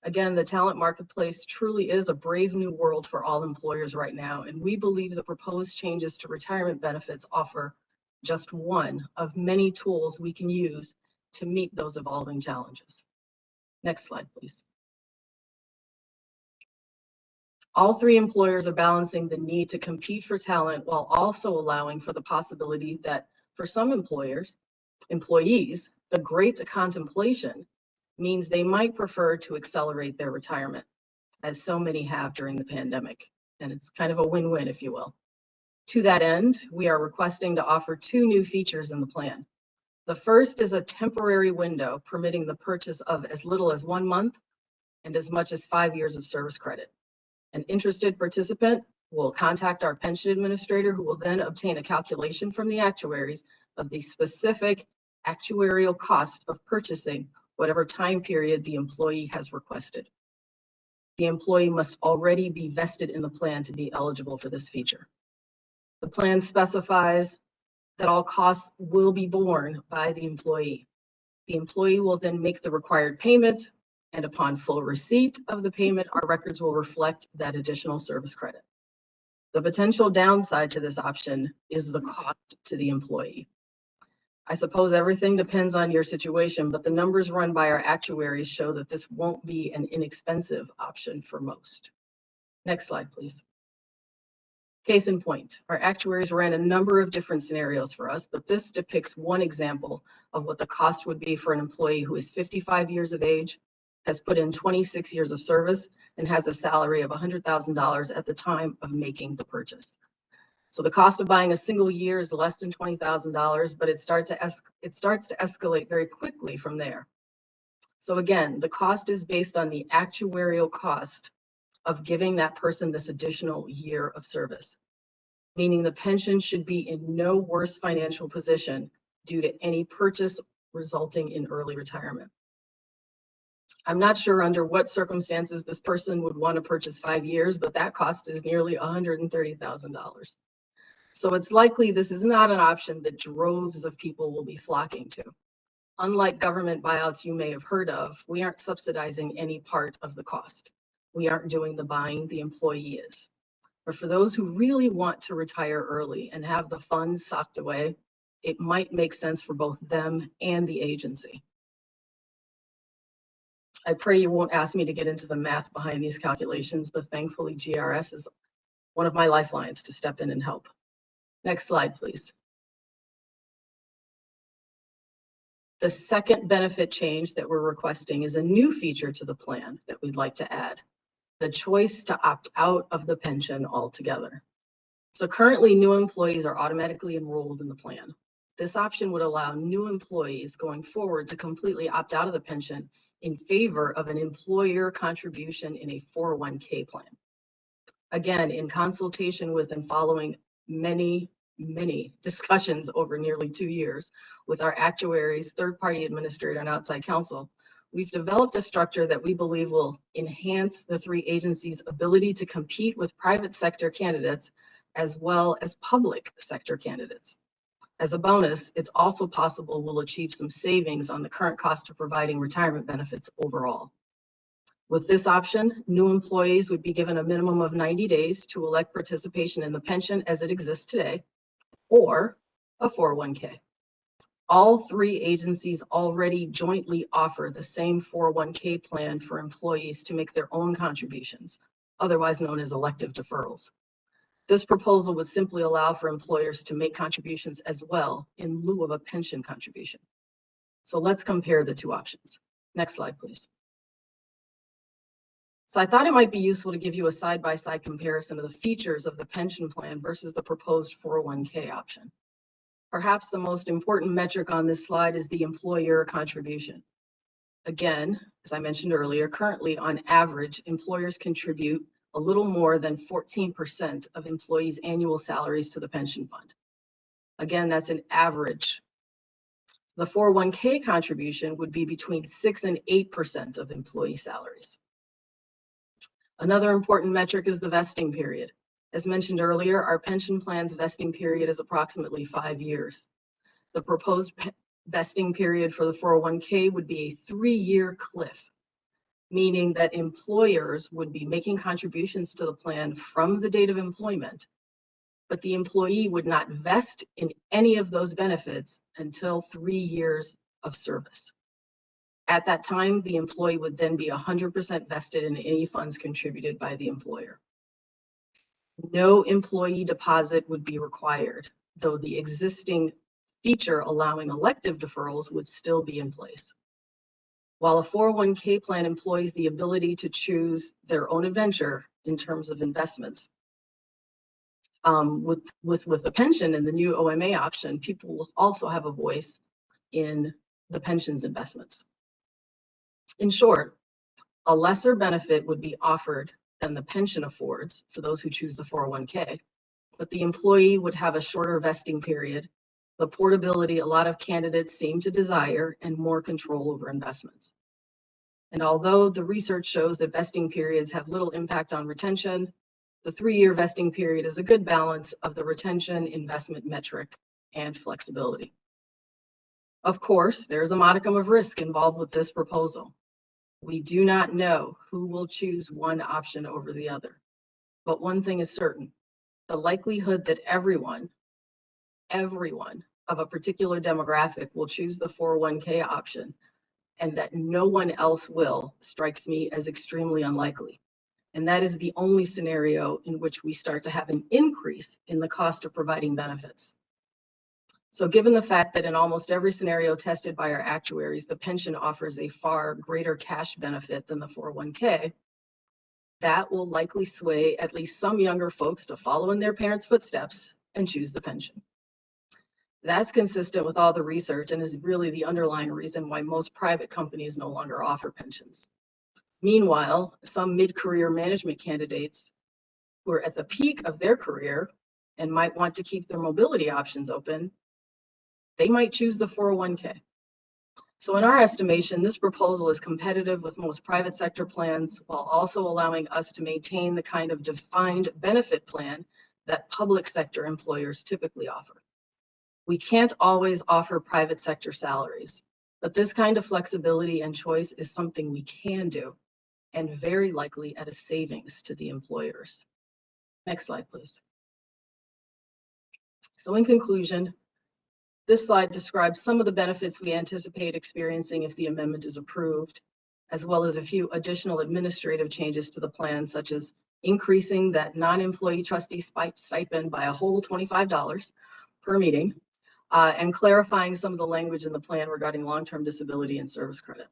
Again, the talent marketplace truly is a brave new world for all employers right now, and we believe the proposed changes to retirement benefits offer just one of many tools we can use to meet those evolving challenges. Next slide, please. All three employers are balancing the need to compete for talent while also allowing for the possibility that for some employees, the great contemplation means they might prefer to accelerate their retirement, as so many have during the pandemic. And it's kind of a win-win, if you will. To that end, we are requesting to offer two new features in the plan. The first is a temporary window permitting the purchase of as little as 1 month and as much as 5 years of service credit. An interested participant will contact our pension administrator, who will then obtain a calculation from the actuaries of the specific actuarial cost of purchasing whatever time period the employee has requested. The employee must already be vested in the plan to be eligible for this feature. The plan specifies that all costs will be borne by the employee. The employee will then make the required payment, and upon full receipt of the payment, our records will reflect that additional service credit. The potential downside to this option is the cost to the employee. I suppose everything depends on your situation, but the numbers run by our actuaries show that this won't be an inexpensive option for most. Next slide, please. Case in point, our actuaries ran a number of different scenarios for us, but this depicts one example of what the cost would be for an employee who is 55 years of age, has put in 26 years of service, and has a salary of $100,000 at the time of making the purchase. So the cost of buying a single year is less than $20,000, but it starts to escalate very quickly from there. So again, the cost is based on the actuarial cost of giving that person this additional year of service, meaning the pension should be in no worse financial position due to any purchase resulting in early retirement. I'm not sure under what circumstances this person would want to purchase 5 years, but that cost is nearly $130,000. So it's likely this is not an option that droves of people will be flocking to. Unlike government buyouts you may have heard of, we aren't subsidizing any part of the cost. We aren't doing the buying, the employee is. But for those who really want to retire early and have the funds socked away, it might make sense for both them and the agency. I pray you won't ask me to get into the math behind these calculations, but thankfully GRS is one of my lifelines to step in and help. Next slide, please. The second benefit change that we're requesting is a new feature to the plan that we'd like to add: the choice to opt out of the pension altogether. So currently, new employees are automatically enrolled in the plan. This option would allow new employees going forward to completely opt out of the pension in favor of an employer contribution in a 401k plan. Again, in consultation with and following many discussions over nearly 2 years with our actuaries, third-party administrator, and outside counsel, we've developed a structure that we believe will enhance the three agencies' ability to compete with private sector candidates as well as public sector candidates. As a bonus, it's also possible we'll achieve some savings on the current cost of providing retirement benefits overall. With this option, new employees would be given a minimum of 90 days to elect participation in the pension as it exists today, or a 401k. All three agencies already jointly offer the same 401k plan for employees to make their own contributions, otherwise known as elective deferrals. This proposal would simply allow for employers to make contributions as well in lieu of a pension contribution. So let's compare the two options. Next slide, please. So I thought it might be useful to give you a side-by-side comparison of the features of the pension plan versus the proposed 401k option. Perhaps the most important metric on this slide is the employer contribution. Again, as I mentioned earlier, currently on average, employers contribute a little more than 14% of employees' annual salaries to the pension fund. Again, that's an average. The 401k contribution would be between 6 and 8% of employee salaries. Another important metric is the vesting period. As mentioned earlier, our pension plan's vesting period is approximately 5 years. The proposed vesting period for the 401k would be a 3-year cliff, meaning that employers would be making contributions to the plan from the date of employment, but the employee would not vest in any of those benefits until 3 years of service. At that time, the employee would then be 100% vested in any funds contributed by the employer. No employee deposit would be required, though the existing feature allowing elective deferrals would still be in place. While a 401k plan employs the ability to choose their own adventure in terms of investments, with the pension and the new OMA option, people will also have a voice in the pension's investments. In short, a lesser benefit would be offered than the pension affords for those who choose the 401k, but the employee would have a shorter vesting period, the portability a lot of candidates seem to desire, and more control over investments. And although the research shows that vesting periods have little impact on retention, the 3-year vesting period is a good balance of the retention investment metric and flexibility. Of course, there is a modicum of risk involved with this proposal. We do not know who will choose one option over the other. But one thing is certain, the likelihood that everyone of a particular demographic will choose the 401k option and that no one else will strikes me as extremely unlikely. And that is the only scenario in which we start to have an increase in the cost of providing benefits. So given the fact that in almost every scenario tested by our actuaries, the pension offers a far greater cash benefit than the 401k, that will likely sway at least some younger folks to follow in their parents' footsteps and choose the pension. That's consistent with all the research and is really the underlying reason why most private companies no longer offer pensions. Meanwhile, some mid-career management candidates who are at the peak of their career and might want to keep their mobility options open, they might choose the 401k. So in our estimation, this proposal is competitive with most private sector plans while also allowing us to maintain the kind of defined benefit plan that public sector employers typically offer. We can't always offer private sector salaries, but this kind of flexibility and choice is something we can do, and very likely at a savings to the employers. Next slide, please. So in conclusion, this slide describes some of the benefits we anticipate experiencing if the amendment is approved, as well as a few additional administrative changes to the plan, such as increasing that non-employee trustee stipend by a whole $25 per meeting, and clarifying some of the language in the plan regarding long-term disability and service credit.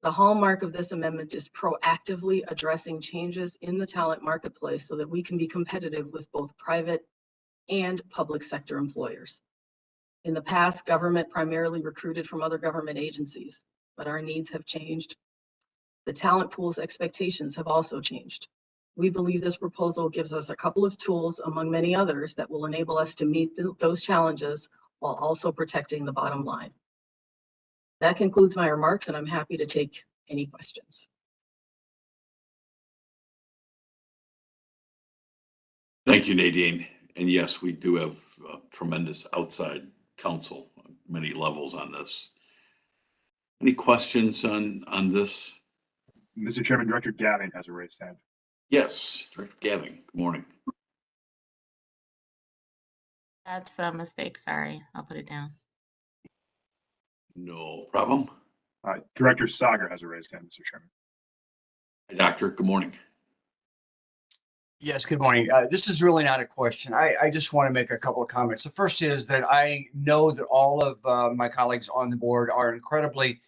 The hallmark of this amendment is proactively addressing changes in the talent marketplace so that we can be competitive with both private and public sector employers. In the past, government primarily recruited from other government agencies, but our needs have changed. The talent pool's expectations have also changed. We believe this proposal gives us a couple of tools among many others that will enable us to meet those challenges while also protecting the bottom line. That concludes my remarks, and I'm happy to take any questions. Thank you, Nadine. And yes, we do have tremendous outside counsel on many levels on this. Any questions on this? Mr. Chairman, Director Gavin has a raised hand. Yes, Director Gavin, good morning. That's a mistake. Sorry. I'll put it down. No problem. Director Sagar has a raised hand, Mr. Chairman. Hi, Doctor. Good morning. Yes, good morning. This is really not a question. I just want to make a couple of comments. The first is that I know that all of my colleagues on the board are incredibly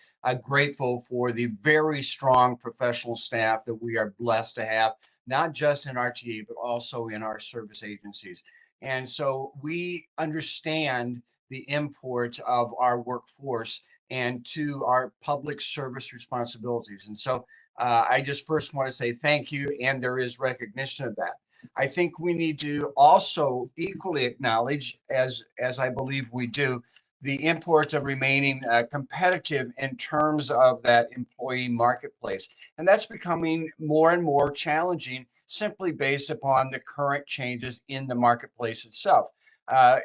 grateful for the very strong professional staff that we are blessed to have, not just in RTA, but also in our service agencies. And so we understand the import of our workforce and to our public service responsibilities. And so I just first want to say thank you, and there is recognition of that. I think we need to also equally acknowledge, as I believe we do, the import of remaining competitive in terms of that employee marketplace. And that's becoming more and more challenging simply based upon the current changes in the marketplace itself.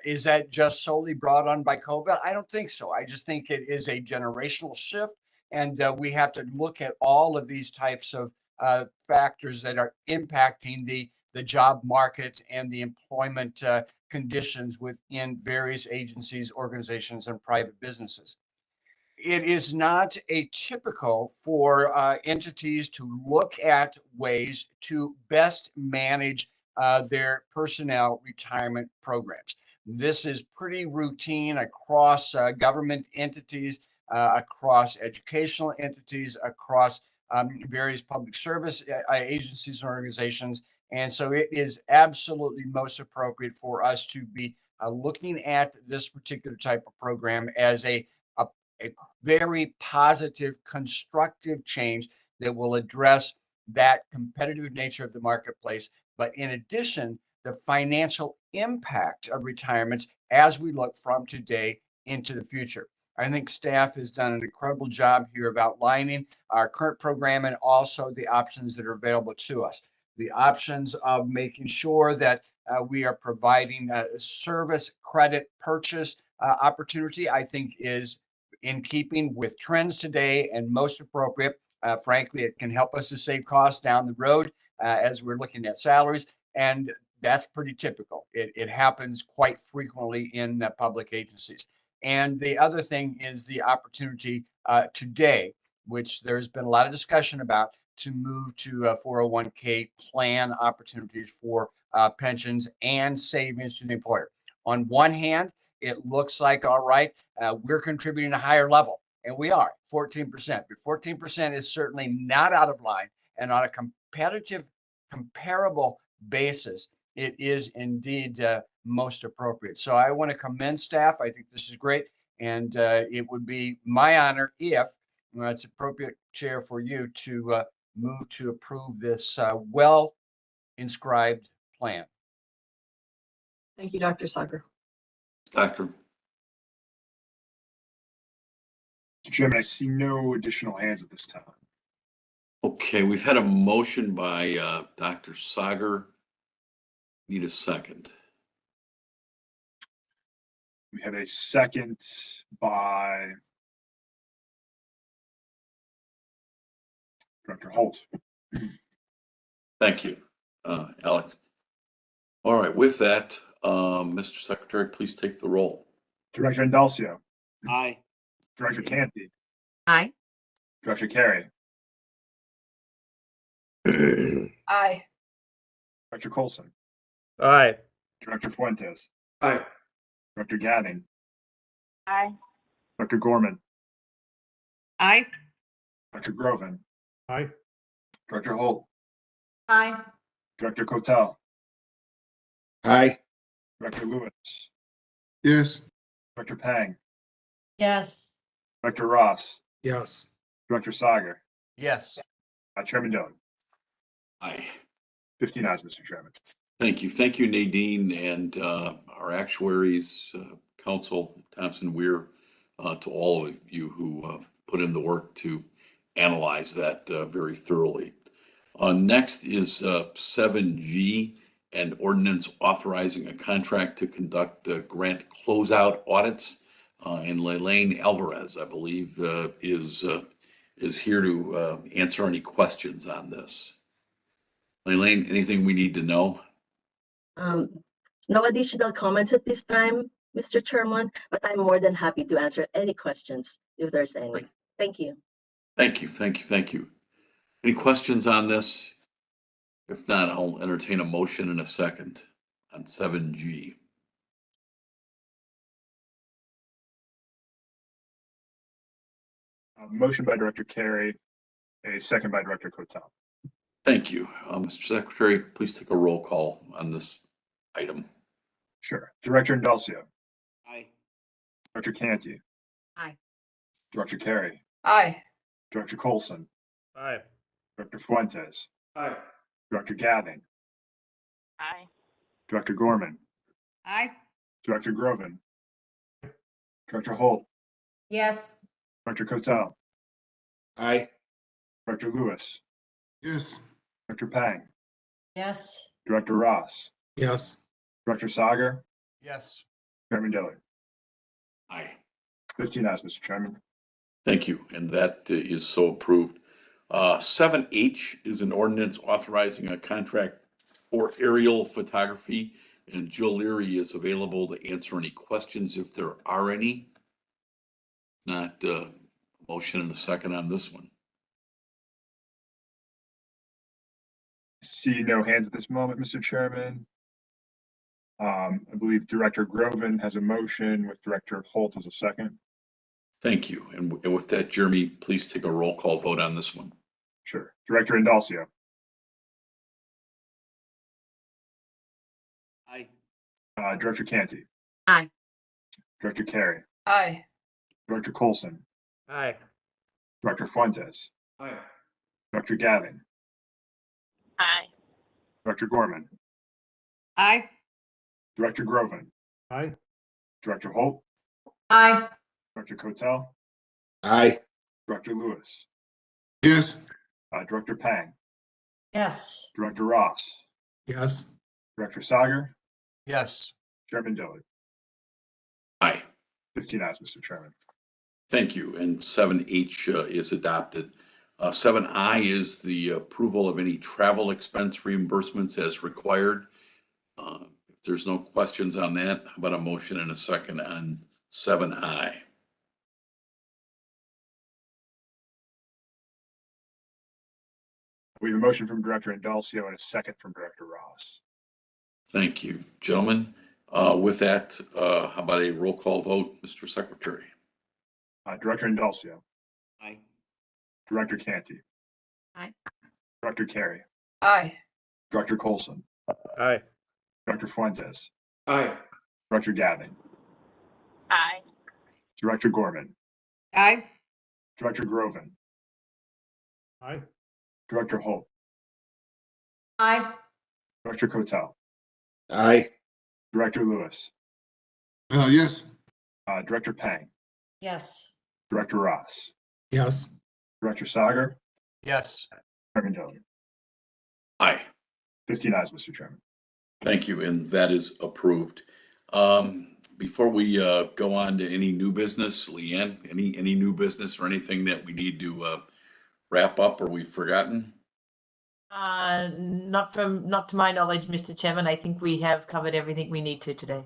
Is that just solely brought on by COVID? I don't think so. I just think it is a generational shift. And we have to look at all of these types of factors that are impacting the job market and the employment conditions within various agencies, organizations, and private businesses. It is not atypical for entities to look at ways to best manage their personnel retirement programs. This is pretty routine across government entities, across educational entities, across various public service agencies and organizations. And so it is absolutely most appropriate for us to be looking at this particular type of program as a very positive, constructive change that will address that competitive nature of the marketplace. But in addition, the financial impact of retirements as we look from today into the future. I think staff has done an incredible job here of outlining our current program and also the options that are available to us. The options of making sure that we are providing a service credit purchase opportunity, I think is in keeping with trends today and most appropriate. Frankly, it can help us to save costs down the road as we're looking at salaries. And that's pretty typical. It happens quite frequently in public agencies. And the other thing is the opportunity today, which there's been a lot of discussion about, to move to 401k plan opportunities for pensions and savings to the employer. On one hand, it looks like, all right, we're contributing a higher level, and we are 14%, but 14% is certainly not out of line. And on a competitive, comparable basis, it is indeed most appropriate. So I want to commend staff. I think this is great. And it would be my honor if it's appropriate, Chair, for you to move to approve this well-inscribed plan. Thank you, Dr. Sagar. Doctor. Mr. Chairman, I see no additional hands at this time. Okay, we've had a motion by Dr. Sagar. Need a second. We have a second by Director Holt. Thank you, Alex. All right, with that, Mr. Secretary, please take the roll. Director Indalcio. Aye. Director Canty. Aye. Director Carey. Aye. Director Colson. Aye. Director Fuentes. Aye. Director Gavin. Aye. Dr. Gorman. Aye. Dr. Groven. Aye. Director Holt. Aye. Director Kotel. Aye. Director Lewis. Yes. Director Pang, Yes. Director Ross, Yes. Director Sagar, Yes. Chairman Dillon. Aye. 15 ayes, Mr. Chairman. Thank you. Thank you, Nadine, and our actuaries, counsel Thompson Weir, to all of you who put in the work to analyze that very thoroughly. Next is 7G, an ordinance authorizing a contract to conduct grant closeout audits. And Lelaine Alvarez, I believe, is here to answer any questions on this. Lelaine, anything we need to know? No additional comments at this time, Mr. Chairman, but I'm more than happy to answer any questions if there's any. Great. Thank you. Thank you, thank you, thank you. Any questions on this? If not, I'll entertain a motion in a second on 7G. Motion by Director Carey, a second by Director Cotel. Thank you. Mr. Secretary, please take a roll call on this item. Sure. Director Indulcio. Aye. Director Canty. Aye. Director Carey. Aye. Director Colson. Aye. Director Fuentes. Aye. Director Gathing. Aye. Director Gorman. Aye. Director Groven. Director Holt. Yes. Director Cotel. Aye. Director Lewis. Yes. Director Pang. Yes. Director Ross. Yes. Director Sagar. Yes. Chairman Dillon. Aye. 15 ayes, Mr. Chairman. Thank you, and that is so approved. 7H is an ordinance authorizing a contract for aerial photography, and Jill Leary is available to answer any questions if there are any. Not motion and a second on this one. See no hands at this moment, Mr. Chairman. I believe Director Groven has a motion with Director Holt as a second. Thank you. And with that, Jeremy, please take a roll call vote on this one. Sure. Director Indulcio. Aye. Director Canty. Aye. Director Carey. Aye. Director Colson. Aye. Director Fuentes. Aye. Director Gavin. Aye. Director Gorman. Aye. Director Groven. Aye. Director Holt. Aye. Director Cotel. Aye. Director Lewis. Yes. Director Pang. Yes. Director Ross. Yes. Director Sagar. Yes. Chairman Dillon. Aye. 15 ayes, Mr. Chairman. Thank you. And 7H is adopted. 7I is the approval of any travel expense reimbursements as required. If there's no questions on that, how about a motion and a second on 7I? We have a motion from Director Indulcio and a second from Director Ross. Thank you, gentlemen. With that, how about a roll call vote, Mr. Secretary? Director Indulcio. Aye. Director Canty. Aye. Director Carey. Aye. Director Colson. Aye. Director Fuentes. Aye. Director Gavin. Aye. Director Gorman. Aye. Director Groven. Aye. Director Holt. Aye. Director Cotel. Aye. Director Lewis. Yes. Director Pang. Yes. Director Ross. Yes. Director Sagar. Yes. Chairman Dillon. Aye. 15 ayes, Mr. Chairman. Thank you, and that is approved. Before we go on to any new business, Leanne, any new business or anything that we need to wrap up or we've forgotten? Not to my knowledge, Mr. Chairman. I think we have covered everything we need to today.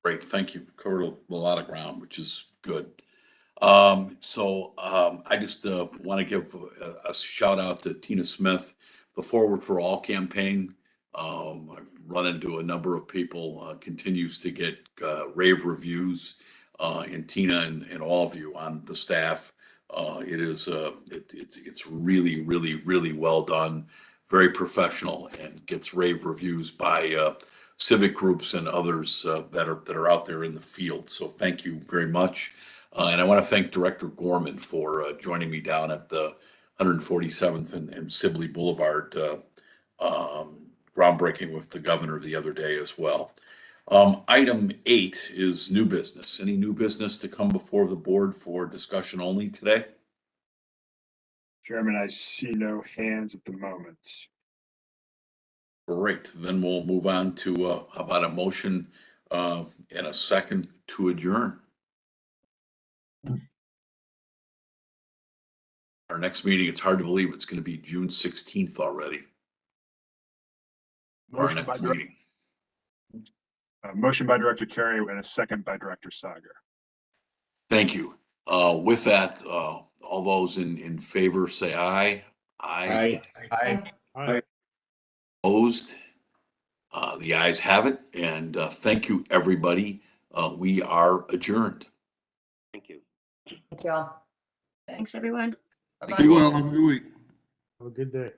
Great, thank you. Covered a lot of ground, which is good. I just want to give a shout out to Tina Smith, the Forward for All campaign. I've run into a number of people, continues to get rave reviews, and Tina and all of you on the staff. It's really, really, really well done, very professional, and gets rave reviews by civic groups and others that are out there in the field. So thank you very much. And I want to thank Director Gorman for joining me down at the 147th and Sibley Boulevard groundbreaking with the governor the other day as well. Item 8 is new business. Any new business to come before the board for discussion only today? Chairman, I see no hands at the moment. Great. Then we'll move on to how about a motion and a second to adjourn. Our next meeting, it's hard to believe it's going to be June 16th already. Motion by, motion by Director Carey and a second by Director Sager. Thank you. With that, all those in favor say aye. Aye. Aye. Opposed? The ayes have it. And thank you, everybody. We are adjourned. Thank you. Thank you all. Thanks, everyone. Be well. Have a good week. Have a good day.